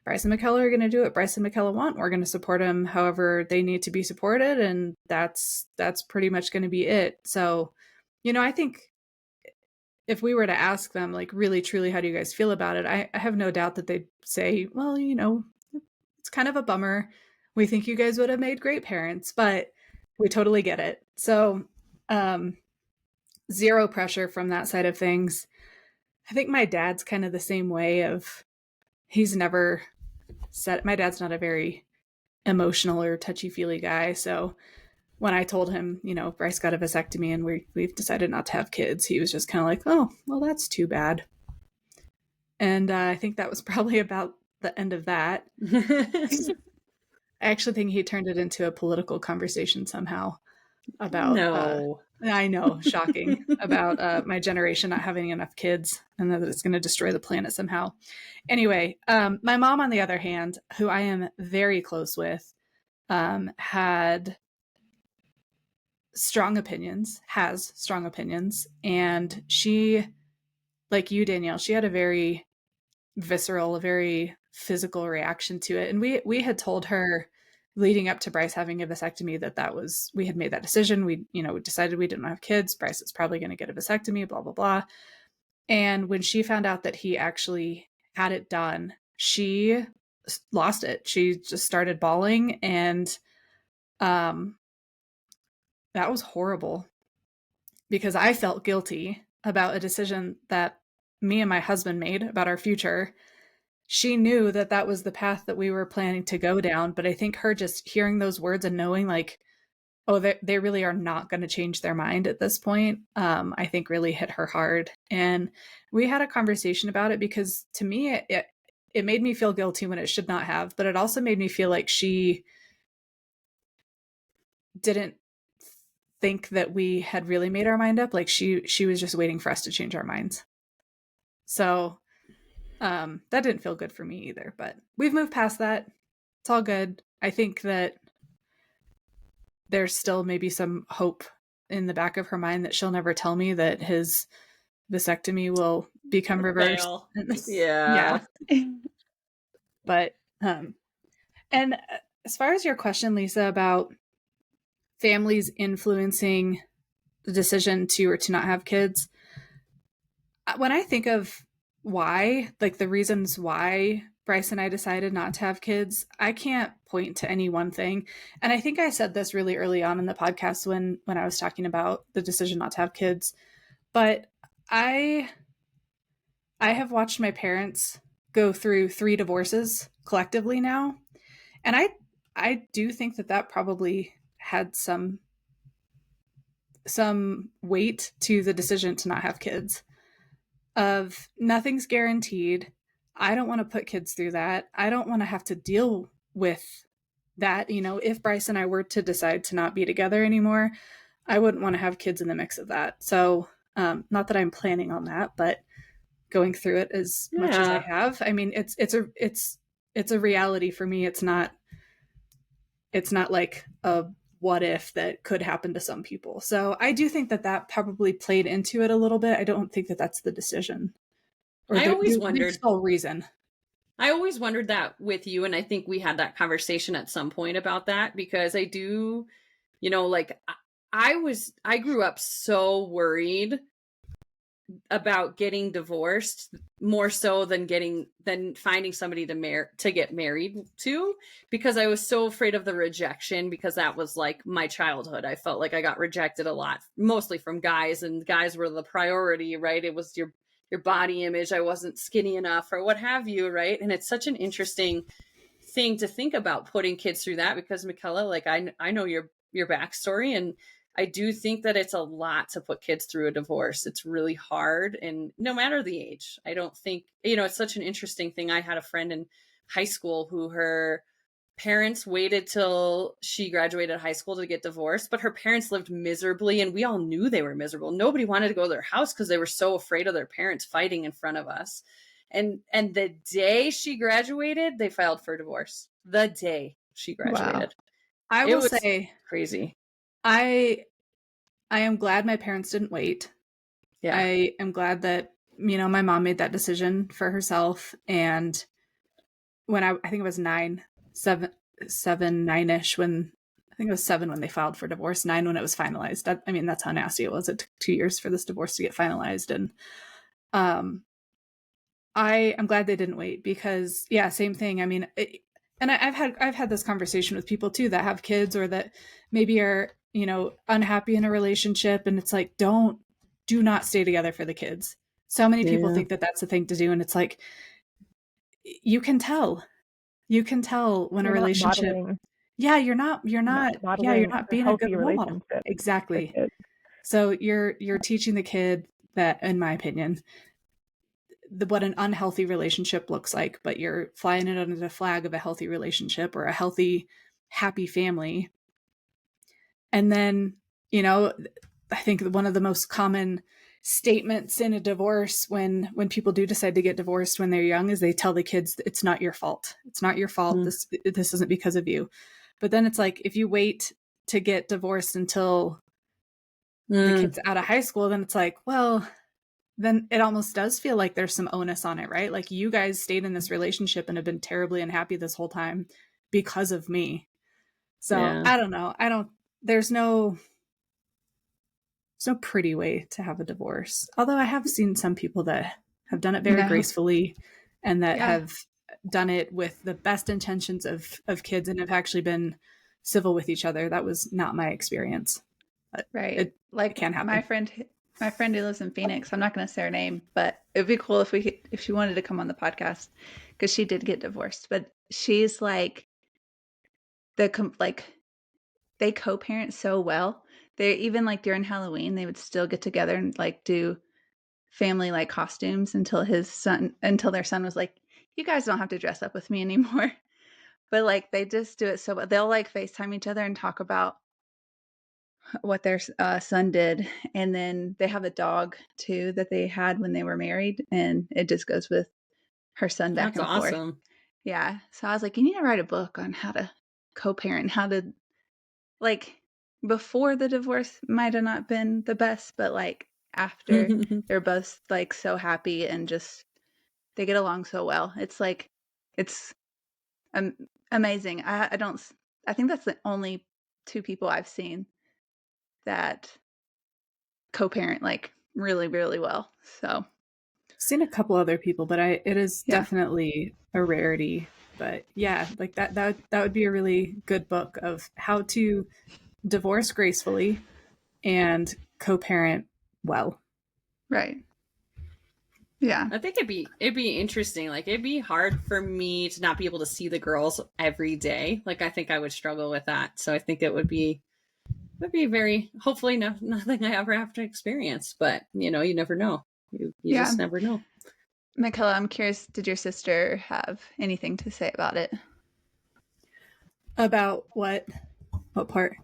Bryce and Mickella are going to do what Bryce and Mickella want. We're going to support them however they need to be supported. And that's pretty much going to be it. So, I think if we were to ask them, really, truly, how do you guys feel about it? I have no doubt that they'd say, well, it's kind of a bummer. We think you guys would have made great parents, but we totally get it. So, zero pressure from that side of things. I think my dad's kind of the same way of, he's never said, my dad's not a very emotional or touchy-feely guy. So when I told him, Bryce got a vasectomy and we've decided not to have kids, he was just kind of like, oh, well, that's too bad. And I think that was probably about the end of that. I actually think he turned it into a political conversation somehow about, I know, shocking, about my generation not having enough kids and that it's going to destroy the planet somehow. Anyway, my mom, on the other hand, who I am very close with, has strong opinions, and she, like you, Danielle, she had a very visceral, a very physical reaction to it. And we had told her leading up to Bryce having a vasectomy that we had made that decision. We decided we didn't have kids. Bryce is probably going to get a vasectomy, blah, blah, blah. And when she found out that he actually had it done, she lost it. She just started bawling, and that was horrible because I felt guilty about a decision that me and my husband made about our future. She knew that that was the path that we were planning to go down, but I think her just hearing those words and knowing like, oh, they really are not going to change their mind at this point, I think really hit her hard. And we had a conversation about it because to me, it made me feel guilty when it should not have, but it also made me feel like she didn't think that we had really made our mind up. Like she was just waiting for us to change our minds. So that didn't feel good for me either, but we've moved past that. It's all good. I think that there's still maybe some hope in the back of her mind that she'll never tell me that his vasectomy will become reversed. Yeah. But and as far as your question, Lisa, about families influencing the decision to or to not have kids, when I think of why, like the reasons why Bryce and I decided not to have kids, I can't point to any one thing. And I think I said this really early on in the podcast when I was talking about the decision not to have kids. But I have watched my parents go through 3 divorces collectively now. And I do think that probably had some weight to the decision to not have kids. Of nothing's guaranteed. I don't want to put kids through that. I don't want to have to deal with that. You know, if Bryce and I were to decide to not be together anymore, I wouldn't want to have kids in the mix of that. So, not that I'm planning on that, but going through it as much as I have, I mean, it's a reality for me. It's not like a what if that could happen to some people. So I do think that probably played into it a little bit. I don't think that that's the decision. Or I always wondered the sole reason. I always wondered that with you, and I think we had that conversation at some point about that, because I do, you know, like I grew up so worried about getting divorced more so than finding somebody to get married to, because I was so afraid of the rejection, because that was like my childhood. I felt like I got rejected a lot, mostly from guys, and guys were the priority, right? It was your body image. I wasn't skinny enough or what have you, right? And it's such an interesting thing to think about, putting kids through that, because Mickella, like I know your backstory, and I do think that it's a lot to put kids through a divorce. It's really hard. And no matter the age, I don't think, you know, it's such an interesting thing. I had a friend in high school who her parents waited till she graduated high school to get divorced, but her parents lived miserably, and we all knew they were miserable. Nobody wanted to go to their house because they were so afraid of their parents fighting in front of us. And the day she graduated, they filed for divorce. The day she graduated. Wow. I will say crazy. I am glad my parents didn't wait. Yeah. I am glad that, you know, my mom made that decision for herself. And when I think it was 9-ish when, I think it was 7 when they filed for divorce, 9 when it was finalized. That's how nasty it was. It took 2 years for this divorce to get finalized. And I'm glad they didn't wait, because yeah, same thing. I mean, and I've had this conversation with people too that have kids or that maybe are, you know, unhappy in a relationship, and it's like, do not stay together for the kids. So many people think that that's the thing to do, and it's like, you can tell when a relationship, you're not being a good role. Exactly. So you're teaching the kid that, in my opinion, what an unhealthy relationship looks like, but you're flying it under the flag of a healthy relationship or a healthy, happy family. And then, you know, I think one of the most common statements in a divorce when people do decide to get divorced when they're young is they tell the kids, it's not your fault. It's not your fault. Mm. This isn't because of you. But then it's like, if you wait to get divorced until the kid's out of high school, then it's like, well, then it almost does feel like there's some onus on it, right? Like, you guys stayed in this relationship and have been terribly unhappy this whole time because of me. So I don't know. There's no pretty way to have a divorce. Although I have seen some people that have done it very gracefully and that have done it with the best intentions of kids and have actually been civil with each other. That was not my experience. But Right. Like can't happen. My friend who lives in Phoenix, I'm not going to say her name, but it'd be cool if she wanted to come on the podcast, because she did get divorced. But she's like they co-parent so well. They even like during Halloween, they would still get together and like do family like costumes until their son was like, "You guys don't have to dress up with me anymore." But like they just do it so well. They'll like FaceTime each other and talk about what their son did, and then they have a dog too that they had when they were married, and it just goes with her son back That's and forth. awesome. Yeah, so I was like, you need to write a book on how to co-parent, how to, like, before the divorce might have not been the best, but like after, they're both like so happy and just they get along so well. It's like it's amazing. I think that's the only two people I've seen that co-parent like really, really well. So I've seen a couple other people, but it is definitely a rarity. But yeah, like that would be a really good book of how to divorce gracefully and co-parent well. Right. Yeah. I think it'd be interesting. Like it'd be hard for me to not be able to see the girls every day. Like I think I would struggle with that. So I think it would be very, hopefully nothing I ever have to experience, but you know, you never know. You just never know. Mickella, I'm curious, did your sister have anything to say about it? About what part?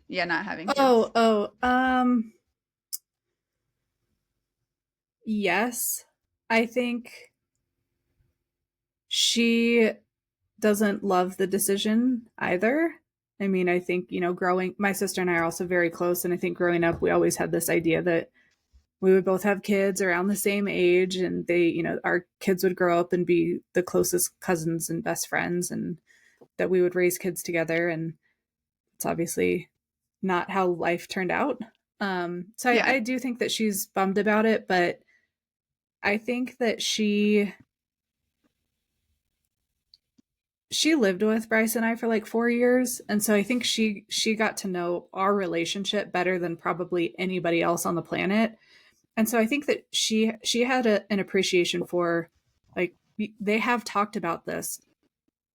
Yeah, not having kids. Yes. I think she doesn't love the decision either. I mean, I think, my sister and I are also very close. And I think growing up, we always had this idea that we would both have kids around the same age, and our kids would grow up and be the closest cousins and best friends, and that we would raise kids together. And it's obviously not how life turned out. I do think that she's bummed about it, but I think that she lived with Bryce and I for like 4 years. And so I think she got to know our relationship better than probably anybody else on the planet. And so I think that she had an appreciation for, like, they have talked about this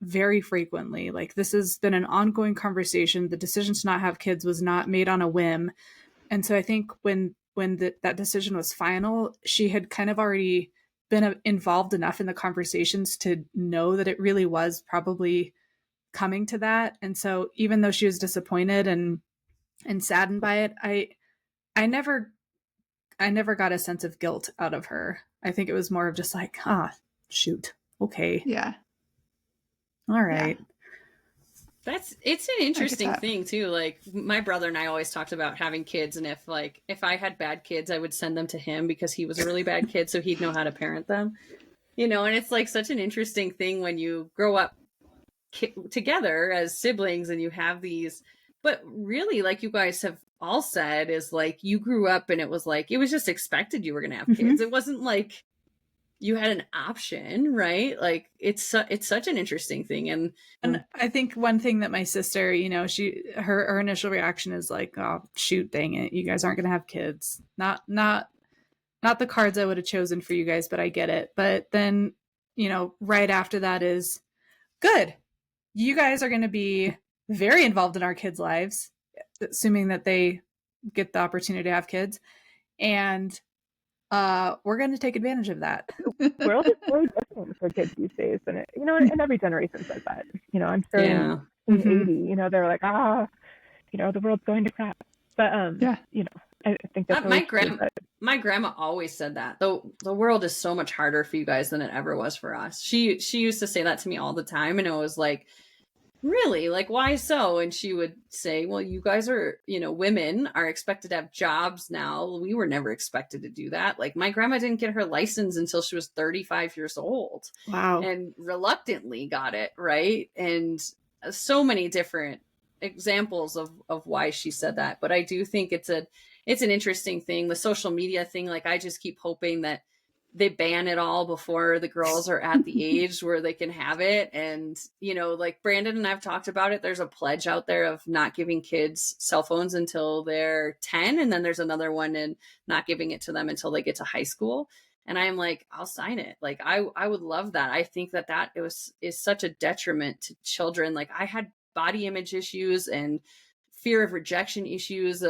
very frequently. Like, this has been an ongoing conversation. The decision to not have kids was not made on a whim. And so I think when that decision was final, she had kind of already been involved enough in the conversations to know that it really was probably coming to that. And so even though she was disappointed and saddened by it, I never got a sense of guilt out of her. I think it was more of just like, shoot. Okay. Yeah. All right. Yeah. It's an interesting thing too. Like my brother and I always talked about having kids, and if I had bad kids, I would send them to him because he was a really bad kid, so he'd know how to parent them. And it's like such an interesting thing when you grow up together as siblings and you have these, but really, like you guys have all said, is like you grew up and it was just expected you were going to have kids. Mm-hmm. It wasn't like you had an option, right? Like it's such an interesting thing. And I think one thing that my sister, her initial reaction is like, oh, shoot, dang it, you guys aren't going to have kids. Not the cards I would have chosen for you guys, but I get it. But then, right after that is, good, you guys are going to be very involved in our kids' lives, assuming that they get the opportunity to have kids. And we're going to take advantage of that. The world is so different for kids these days, and and every generation says that. I'm sure in 80, they're like, the world's going to crap. But I think that's my grandma always said that the world is so much harder for you guys than it ever was for us. She used to say that to me all the time, and it was like, really, like, why so? And she would say, well, you guys are, women are expected to have jobs now. We were never expected to do that. Like my grandma didn't get her license until she was 35 years old. Wow. And reluctantly got it, right? And so many different examples of why she said that. But I do think it's an interesting thing, the social media thing. Like I just keep hoping that they ban it all before the girls are at the age where they can have it. And, you know, like Brandon and I've talked about it. There's a pledge out there of not giving kids cell phones until they're 10. And then there's another one in not giving it to them until they get to high school. And I'm like, I'll sign it. Like, I would love that. I think that is such a detriment to children. Like, I had body image issues and fear of rejection issues,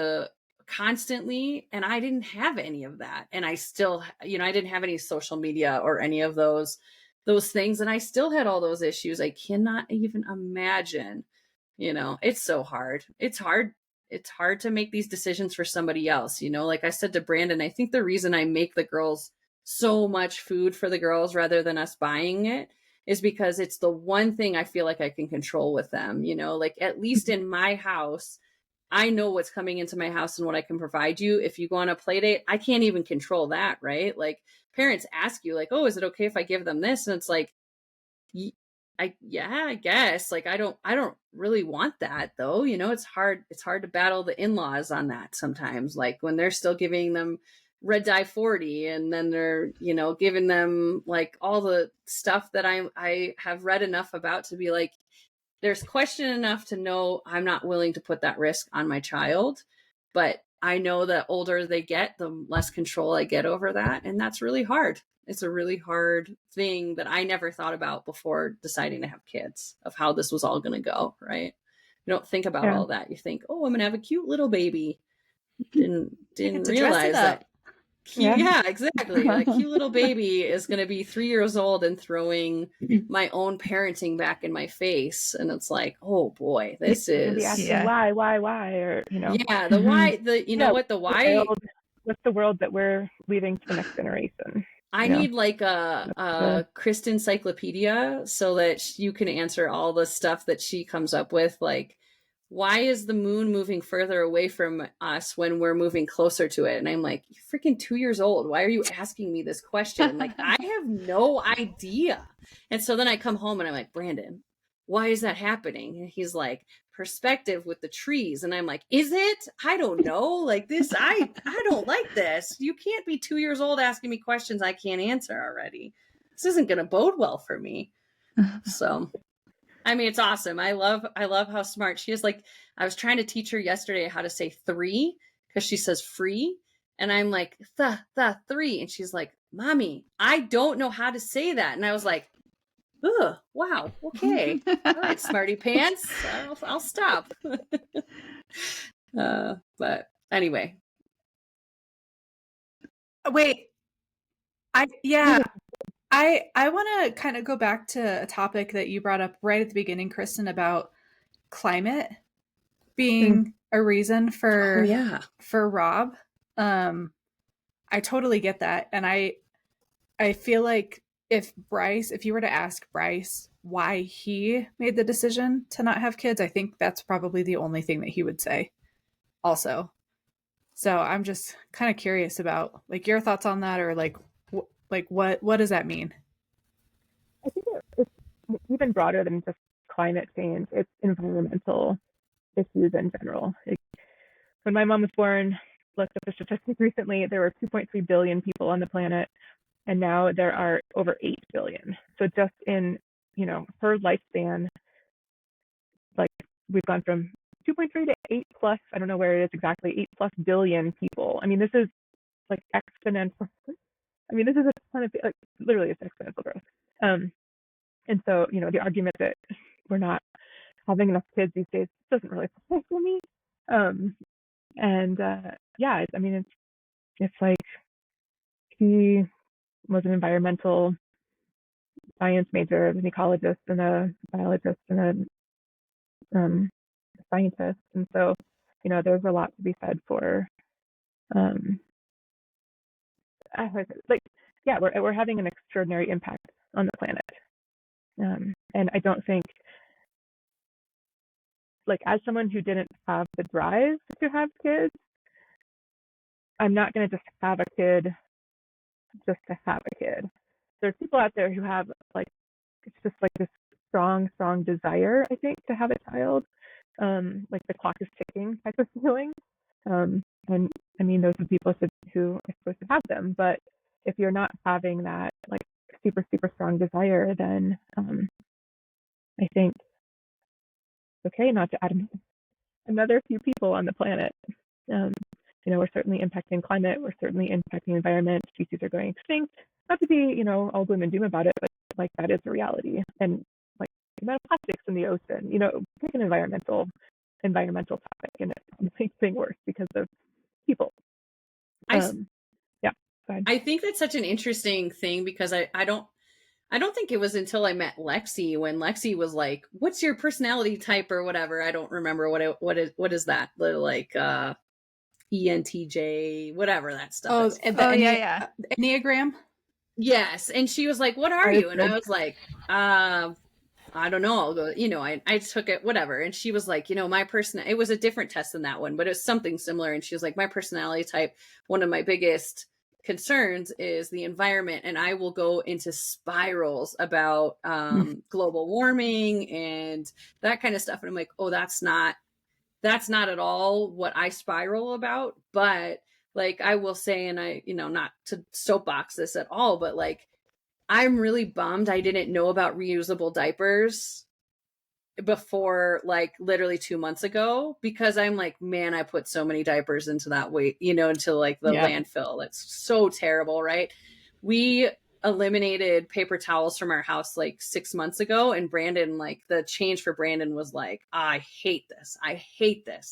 constantly, and I didn't have any of that. And I still, you know, I didn't have any social media or any of those things, and I still had all those issues. I cannot even imagine, you know. It's so hard. It's hard to make these decisions for somebody else, you know. Like I said to Brandon, I think the reason I make the girls so much food for the girls rather than us buying it is because it's the one thing I feel like I can control with them, you know. Like, at least in my house, I know what's coming into my house and what I can provide you. If you go on a play date, I can't even control that, right? Like, parents ask you, like, oh, is it okay if I give them this? And it's like, yeah, I guess. Like, I don't really want that, though. You know, it's hard to battle the in-laws on that sometimes. Like, when they're still giving them red dye 40, and then they're, you know, giving them like all the stuff that I have read enough about to be like, there's question enough to know I'm not willing to put that risk on my child. But I know that older they get, the less control I get over that. And that's really hard. It's a really hard thing that I never thought about before deciding to have kids, of how this was all going to go, right? You don't think about all that. You think, oh, I'm going to have a cute little baby. Didn't realize that. Yeah, exactly. A cute little baby is going to be 3 years old and throwing my own parenting back in my face. And it's like, oh boy, this is asking why, or, you know. Yeah, the why, you know what, the why. What's the world that we're leaving to the next generation? I need like a Kristen encyclopedia so that you can answer all the stuff that she comes up with. Like, why is the moon moving further away from us when we're moving closer to it? And I'm like, you're freaking 2 years old. Why are you asking me this question? Like, I have no idea. And so then I come home and I'm like, Brandon, why is that happening? And he's like, perspective with the trees. And I'm like, is it? I don't know. Like, this, I don't like this. You can't be 2 years old asking me questions I can't answer already. This isn't going to bode well for me. So, I mean, it's awesome. I love how smart she is. Like, I was trying to teach her yesterday how to say 3 because she says free. And I'm like, the 3. And she's like, Mommy, I don't know how to say that. And I was like, oh, wow. Okay. All right, smarty pants. I'll stop. But anyway. Wait. I want to kind of go back to a topic that you brought up right at the beginning, Kristen, about climate being a reason for Rob. I totally get that. And I feel like if you were to ask Bryce why he made the decision to not have kids, I think that's probably the only thing that he would say also. So I'm just kind of curious about like your thoughts on that, or like what does that mean? I think it's even broader than just climate change. It's environmental issues in general. When my mom was born, looked up the statistic recently, there were 2.3 billion people on the planet, and now there are over 8 billion. So just in, you know, her lifespan, like, we've gone from 2.3 to 8 plus, I don't know where it is exactly, 8 plus billion people. I mean, this is like exponential. I mean, this is a ton of, like, literally it's exponential growth. And so, you know, the argument that we're not having enough kids these days doesn't really apply for me. Yeah, I mean, it's like he was an environmental science major, an ecologist and a biologist and a scientist. And so, you know, there's a lot to be said for, we're having an extraordinary impact on the planet. And I don't think, like, as someone who didn't have the drive to have kids, I'm not going to just have a kid just to have a kid. There's people out there who have, like, it's just like this strong desire, I think, to have a child, like the clock is ticking type of feeling. And I mean, those are people who are supposed to have them, but if you're not having that like super, super strong desire, then I think it's okay not to add another few people on the planet. We're certainly impacting climate, we're certainly impacting environment, species are going extinct. Not to be, all gloom and doom about it, but like that is a reality. And like the amount of plastics in the ocean, pick an environmental topic, and it makes things worse because of people. Yeah, go ahead. I think that's such an interesting thing because I don't think it was until I met Lexi when Lexi was like, "What's your personality type or whatever?" I don't remember what is that, like ENTJ, whatever that stuff is. Yeah. Enneagram. Yes, and she was like, "What are you?" And I was like, I don't know. I'll go, I took it, whatever. And she was like, my it was a different test than that one, but it was something similar. And she was like, my personality type, one of my biggest concerns is the environment. And I will go into spirals about global warming and that kind of stuff. And I'm like, oh, that's not at all what I spiral about. But like, I will say, and I, not to soapbox this at all, but like, I'm really bummed I didn't know about reusable diapers before like literally 2 months ago, because I'm like, man, I put so many diapers into that weight, into like the landfill. It's so terrible, right? We eliminated paper towels from our house like 6 months ago, and Brandon, like the change for Brandon was like, I hate this.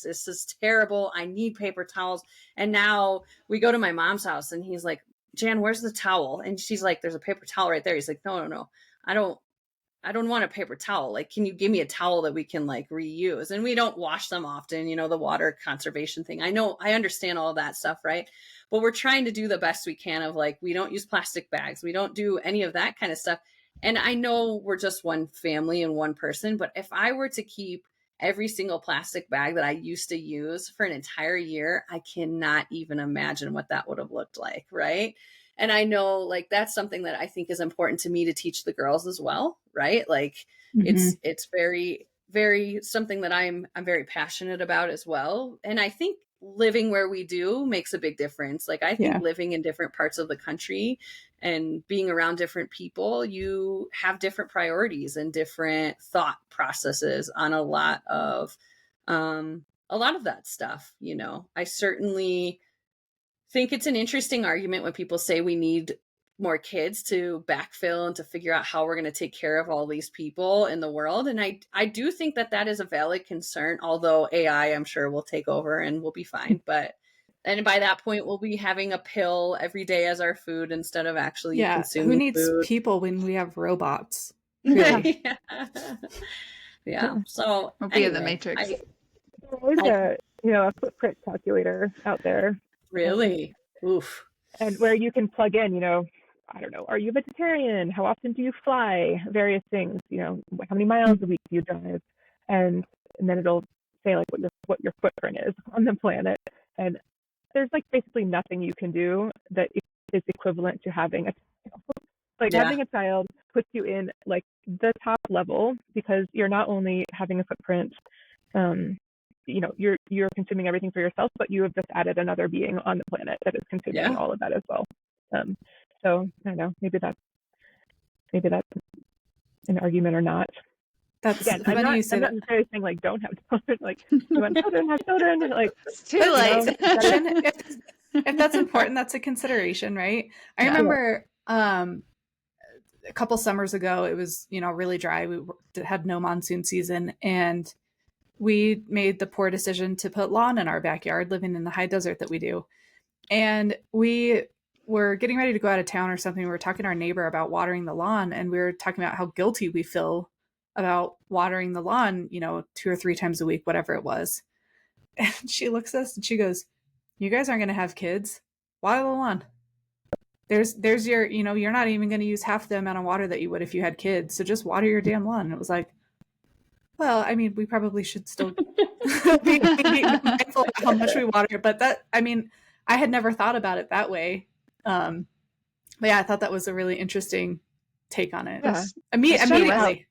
This is terrible. I need paper towels. And now we go to my mom's house and he's like, Jan, where's the towel? And she's like, there's a paper towel right there. He's like, no. I don't want a paper towel. Like, can you give me a towel that we can like reuse? And we don't wash them often, the water conservation thing. I understand all of that stuff, right? But we're trying to do the best we can of like, we don't use plastic bags. We don't do any of that kind of stuff. And I know we're just one family and one person, but if I were to keep every single plastic bag that I used to use for an entire year, I cannot even imagine what that would have looked like, right? And I know like that's something that I think is important to me to teach the girls as well, right? Like it's very, very something that I'm very passionate about as well. And I think living where we do makes a big difference. Like I think living in different parts of the country and being around different people, you have different priorities and different thought processes on a lot of that stuff. I certainly think it's an interesting argument when people say we need more kids to backfill and to figure out how we're going to take care of all these people in the world. And I do think that is a valid concern, although AI, I'm sure, will take over and we'll be fine. And by that point, we'll be having a pill every day as our food instead of actually consuming who needs food. people when we have robots? Really? Yeah. So we'll be in the Matrix. There's a footprint calculator out there. Really? Oof. And where you can plug in, I don't know, are you a vegetarian? How often do you fly? Various things, how many miles a week do you drive? And then it'll say like what your footprint is on the planet. And there's like basically nothing you can do that is equivalent to having a child. Like having a child puts you in like the top level, because you're not only having a footprint, you're consuming everything for yourself, but you have just added another being on the planet that is consuming all of that as well. So I don't know, maybe that's an argument or not. That's again, I'm not necessarily saying like don't have children. Like you want children, have children. Like it's too late. If that's important, that's a consideration, right? I remember a couple summers ago, it was really dry. We had no monsoon season, and we made the poor decision to put lawn in our backyard, living in the high desert that we do. And we were getting ready to go out of town or something. We were talking to our neighbor about watering the lawn, and we were talking about how guilty we feel about watering the lawn, 2 or 3 times a week, whatever it was. And she looks at us and she goes, you guys aren't going to have kids. Water the lawn. There's your, you're not even going to use half the amount of water that you would if you had kids. So just water your damn lawn. And it was like, well, I mean, we probably should still be mindful of how much we water. But I had never thought about it that way. But yeah, I thought that was a really interesting take on it. Yeah. Immediately.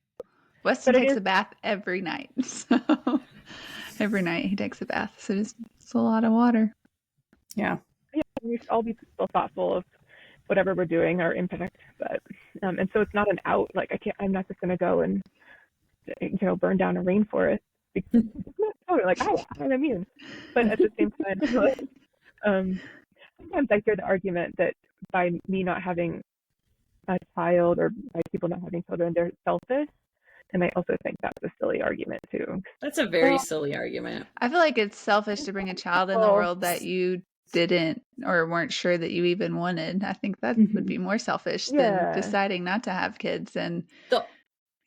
Weston takes a bath every night. So every night he takes a bath. So it's a lot of water. Yeah. Yeah, we should all be so thoughtful of whatever we're doing our impact. But and so it's not an out. Like I'm not just going to go and burn down a rainforest. Because totally like I'm immune. But at the same time, like, sometimes I hear the argument that by me not having a child or by people not having children, they're selfish. And I also think that's a silly argument too. That's a very silly argument. I feel like it's selfish to bring a child in the world that you didn't or weren't sure that you even wanted. I think that would be more selfish than deciding not to have kids. And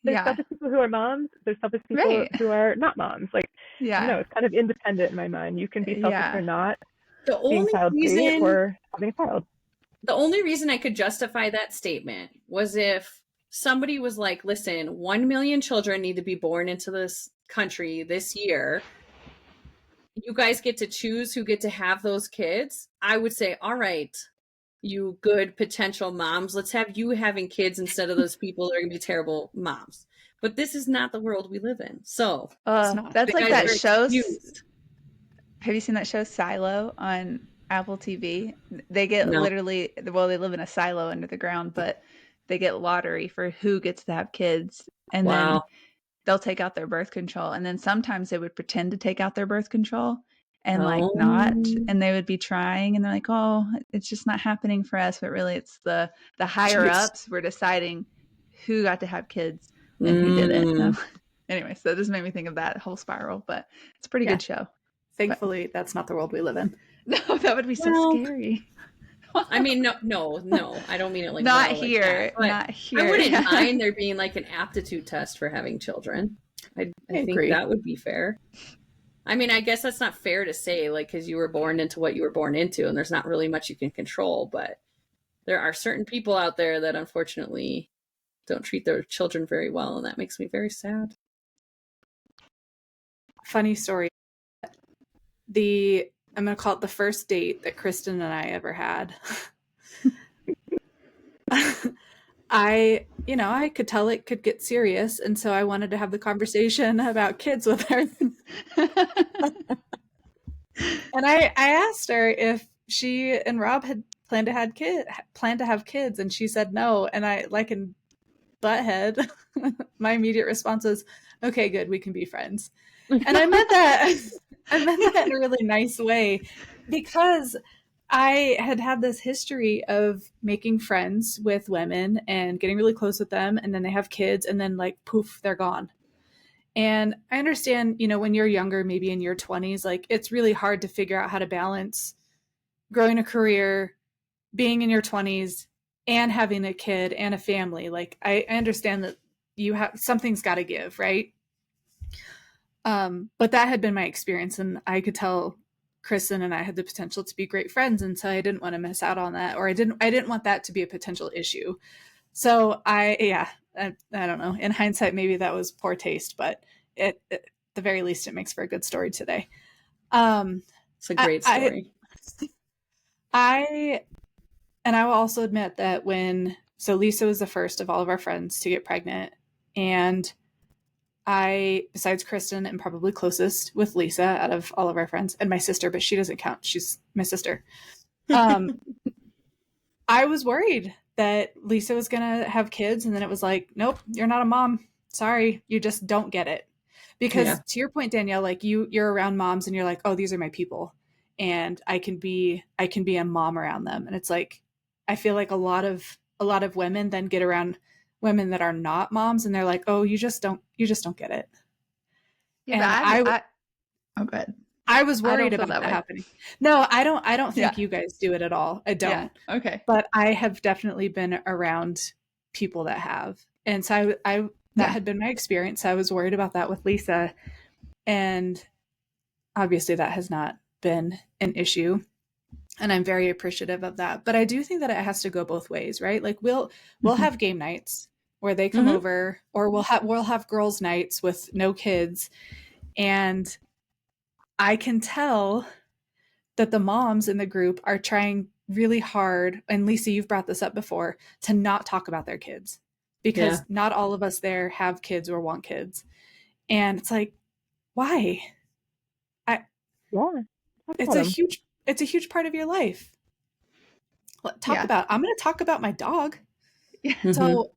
there's selfish people who are moms. There's selfish people who are not moms. Like, I don't know, it's kind of independent in my mind. You can be selfish or not. The being only child-free reason or having a child. The only reason I could justify that statement was if somebody was like, listen, 1 million children need to be born into this country this year. You guys get to choose who get to have those kids. I would say, all right, you good potential moms, let's have you having kids instead of those people that are going to be terrible moms. But this is not the world we live in. So that's like that show. Have you seen that show Silo on Apple TV? They get literally, well, they live in a silo under the ground, but they get lottery for who gets to have kids. And then they'll take out their birth control. And then sometimes they would pretend to take out their birth control and like not. And they would be trying and they're like, oh, it's just not happening for us. But really it's the higher ups were deciding who got to have kids and who didn't. Anyway, so this made me think of that whole spiral, but it's a pretty good show. Thankfully, that's not the world we live in. No, that would be so scary. I mean, no, I don't mean it like not that. Here, like not here. I wouldn't mind there being like an aptitude test for having children. I think that would be fair. I mean, I guess that's not fair to say, like, because you were born into what you were born into, and there's not really much you can control. But there are certain people out there that unfortunately don't treat their children very well, and that makes me very sad. Funny story. I'm going to call it the first date that Kristen and I ever had. I could tell it could get serious. And so I wanted to have the conversation about kids with her. And I asked her if she and Rob had planned to have kids. And she said no. And I, like in butthead, my immediate response was, okay, good. We can be friends. And I meant that. I meant that in a really nice way because I had this history of making friends with women and getting really close with them. And then they have kids and then like, poof, they're gone. And I understand, when you're younger, maybe in your 20s, like it's really hard to figure out how to balance growing a career, being in your 20s and having a kid and a family. Like I understand that something's got to give, right? But that had been my experience and I could tell Kristen and I had the potential to be great friends. And so I didn't want to miss out on that, or I didn't want that to be a potential issue. So I don't know, in hindsight, maybe that was poor taste, but at the very least, it makes for a good story today. It's a great story. I will also admit that Lisa was the first of all of our friends to get pregnant, and I, besides Kristen, am probably closest with Lisa out of all of our friends, and my sister, but she doesn't count. She's my sister. I was worried that Lisa was going to have kids, and then it was like, nope, you're not a mom. Sorry, you just don't get it. Because to your point, Danielle, like you're around moms, and you're like, oh, these are my people, and I can be a mom around them. And it's like, I feel like a lot of women then get around women that are not moms and they're like, oh, you just don't get it. Yeah, and good. I was worried about that happening. No, I don't think you guys do it at all. I don't. Yeah. Okay. But I have definitely been around people that have. And so that had been my experience. I was worried about that with Lisa. And obviously that has not been an issue. And I'm very appreciative of that. But I do think that it has to go both ways, right? Like we'll have game nights where they come over, or we'll have girls' nights with no kids. And I can tell that the moms in the group are trying really hard, and Lisa, you've brought this up before, to not talk about their kids because not all of us there have kids or want kids. And it's like, why? It's a huge part of your life. I'm going to talk about my dog. Yeah. Mm-hmm. So,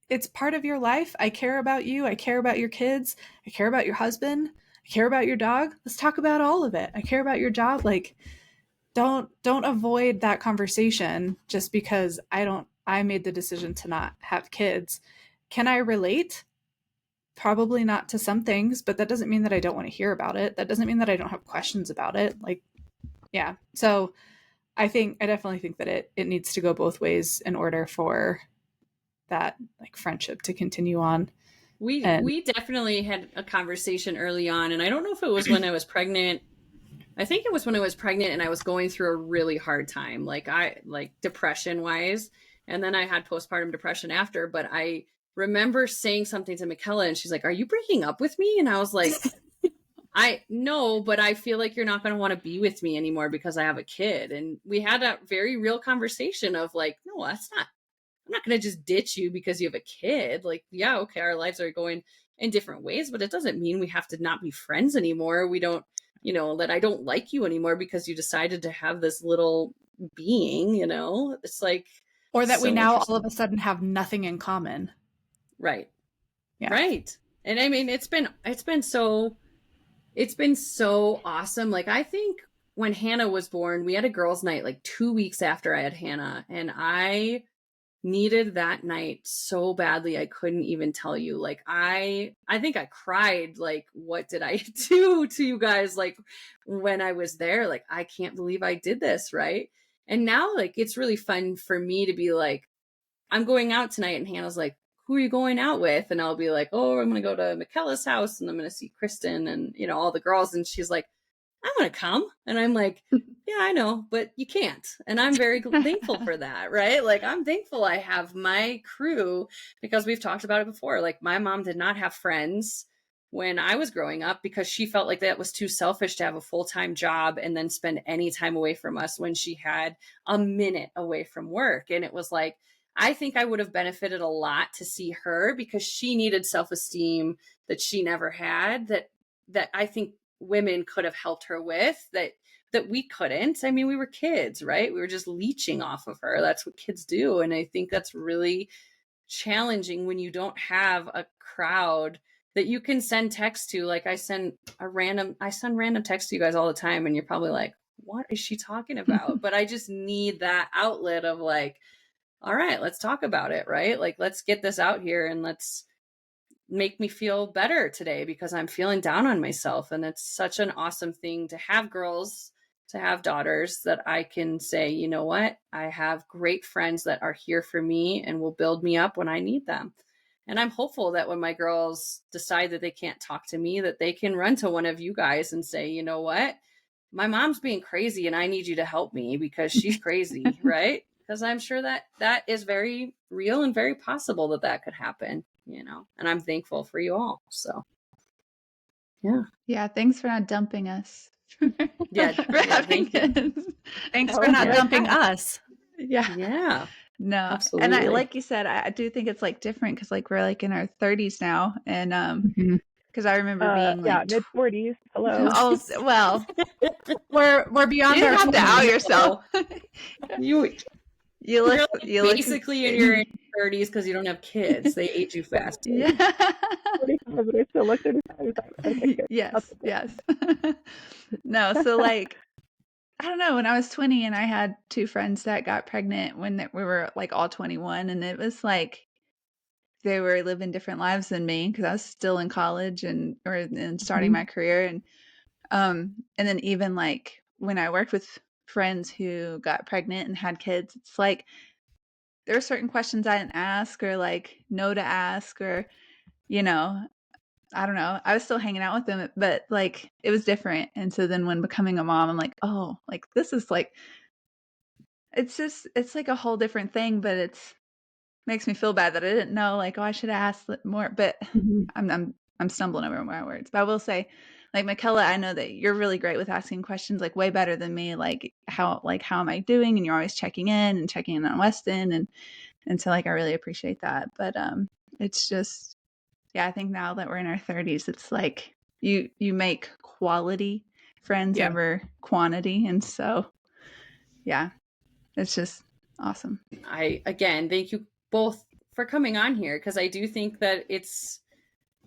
it's part of your life. I care about you. I care about your kids. I care about your husband. I care about your dog. Let's talk about all of it. I care about your job. Like, don't avoid that conversation just because I made the decision to not have kids. Can I relate? Probably not to some things, but that doesn't mean that I don't want to hear about it. That doesn't mean that I don't have questions about it. Like, yeah. So I definitely think that it needs to go both ways in order for that like friendship to continue on. We definitely had a conversation early on, and I don't know if it was when I was pregnant. I think it was when I was pregnant and I was going through a really hard time, like depression wise. And then I had postpartum depression after, but I remember saying something to Mickella and she's like, "Are you breaking up with me?" And I was like, I know, but I feel like you're not going to want to be with me anymore because I have a kid. And we had a very real conversation of like, no, I'm not going to just ditch you because you have a kid. Like, yeah, okay, our lives are going in different ways, but it doesn't mean we have to not be friends anymore. We don't, that I don't like you anymore because you decided to have this little being, it's like, or that so we now all of a sudden have nothing in common. Right. Yeah. Right. And I mean, it's been so awesome. Like, I think when Hannah was born, we had a girls' night like 2 weeks after I had Hannah, and I needed that night so badly I couldn't even tell you. Like, I think I cried. Like, what did I do to you guys? Like, when I was there, like, I can't believe I did this, right? And now, like, it's really fun for me to be like, I'm going out tonight, and Hannah's like, who are you going out with? And I'll be like, oh, I'm gonna go to Mickella's house and I'm gonna see Kristen and all the girls. And she's like, I'm gonna come. And I'm like, yeah, I know, but you can't. And I'm very thankful for that, right? Like, I'm thankful I have my crew, because we've talked about it before. Like, my mom did not have friends when I was growing up because she felt like that was too selfish to have a full-time job and then spend any time away from us when she had a minute away from work. And it was like, I think I would have benefited a lot to see her, because she needed self-esteem that she never had, that I think women could have helped her with, that we couldn't. I mean, we were kids, right? We were just leeching off of her. That's what kids do. And I think that's really challenging when you don't have a crowd that you can send text to. Like, I send random text to you guys all the time, and you're probably like, what is she talking about? But I just need that outlet of like, all right, let's talk about it, right? Like, let's get this out here and let's make me feel better today because I'm feeling down on myself. And it's such an awesome thing to have girls, to have daughters, that I can say, you know what? I have great friends that are here for me and will build me up when I need them. And I'm hopeful that when my girls decide that they can't talk to me, that they can run to one of you guys and say, you know what? My mom's being crazy and I need you to help me because she's crazy, right? Because I'm sure that is very real and very possible that could happen, and I'm thankful for you all. So, yeah. Yeah. Thanks for not dumping us. Yeah. For having kids. Thanks for not dumping us. Yeah. Yeah. No. Absolutely. And like you said, I do think it's like different because like we're like in our 30s now. And because I remember being like mid-40s. Hello. Oh, well, we're beyond you our didn't have to out 20s. yourself. You're look basically in your 30s because you don't have kids. They age you fast. Yeah. 45, but I still look 35. Okay, good. Yes. No, so like, I don't know, when I was 20 and I had two friends that got pregnant when we were like all 21, and it was like they were living different lives than me because I was still in college and starting my career, and then even like when I worked with friends who got pregnant and had kids, it's like there were certain questions I didn't ask or like know to ask, or I don't know. I was still hanging out with them, but like it was different. And so then when becoming a mom, I'm like, oh, like this is like, it's like a whole different thing, but it's makes me feel bad that I didn't know, like, oh, I should have asked more, but I'm stumbling over my words. But I will say, like, Mickella, I know that you're really great with asking questions, like way better than me. Like how am I doing? And you're always checking in on Weston. And so like, I really appreciate that. But it's just, yeah, I think now that we're in our 30s, it's like you make quality friends over quantity. And so, yeah. It's just awesome. Again, thank you both for coming on here, because I do think that it's,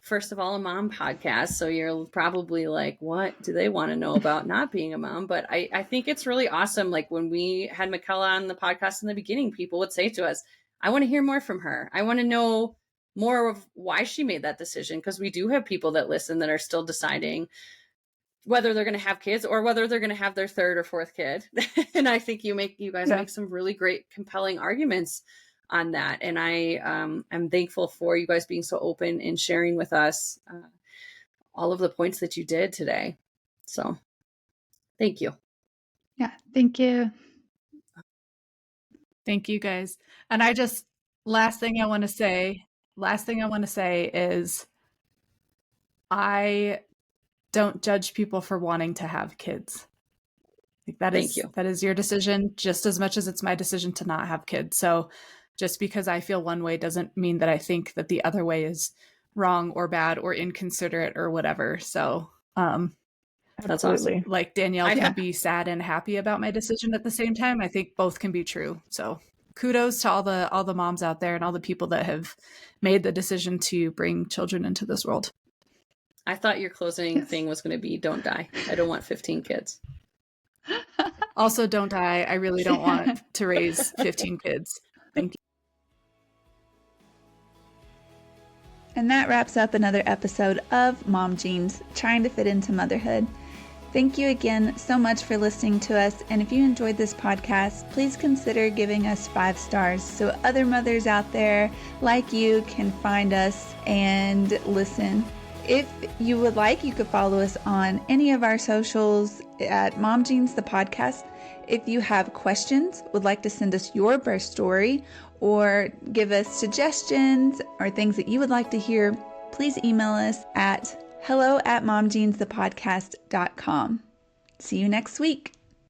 first of all, a mom podcast. So you're probably like, what do they want to know about not being a mom? But I think it's really awesome. Like when we had Mickella on the podcast in the beginning, people would say to us, I want to hear more from her. I want to know more of why she made that decision. Because we do have people that listen that are still deciding whether they're going to have kids or whether they're going to have their third or fourth kid. And I think you guys make some really great, compelling arguments on that. And I am thankful for you guys being so open and sharing with us all of the points that you did today. So thank you. Yeah. Thank you. Thank you guys. And last thing I want to say is I don't judge people for wanting to have kids. Like that is your decision just as much as it's my decision to not have kids. So just because I feel one way doesn't mean that I think that the other way is wrong or bad or inconsiderate or whatever. So that's awesome. Like Danielle can be sad and happy about my decision at the same time. I think both can be true. So kudos to all the moms out there and all the people that have made the decision to bring children into this world. I thought your closing thing was going to be, don't die. I don't want 15 kids. Also, don't die. I really don't want to raise 15 kids. Thank you. And that wraps up another episode of Mom Jeans, trying to fit into motherhood. Thank you again so much for listening to us. And if you enjoyed this podcast, please consider giving us 5 stars so other mothers out there like you can find us and listen. If you would like, you could follow us on any of our socials at Mom Jeans, the podcast. If you have questions, would like to send us your birth story, or give us suggestions or things that you would like to hear, please email us at hello@momjeansthepodcast.com. See you next week.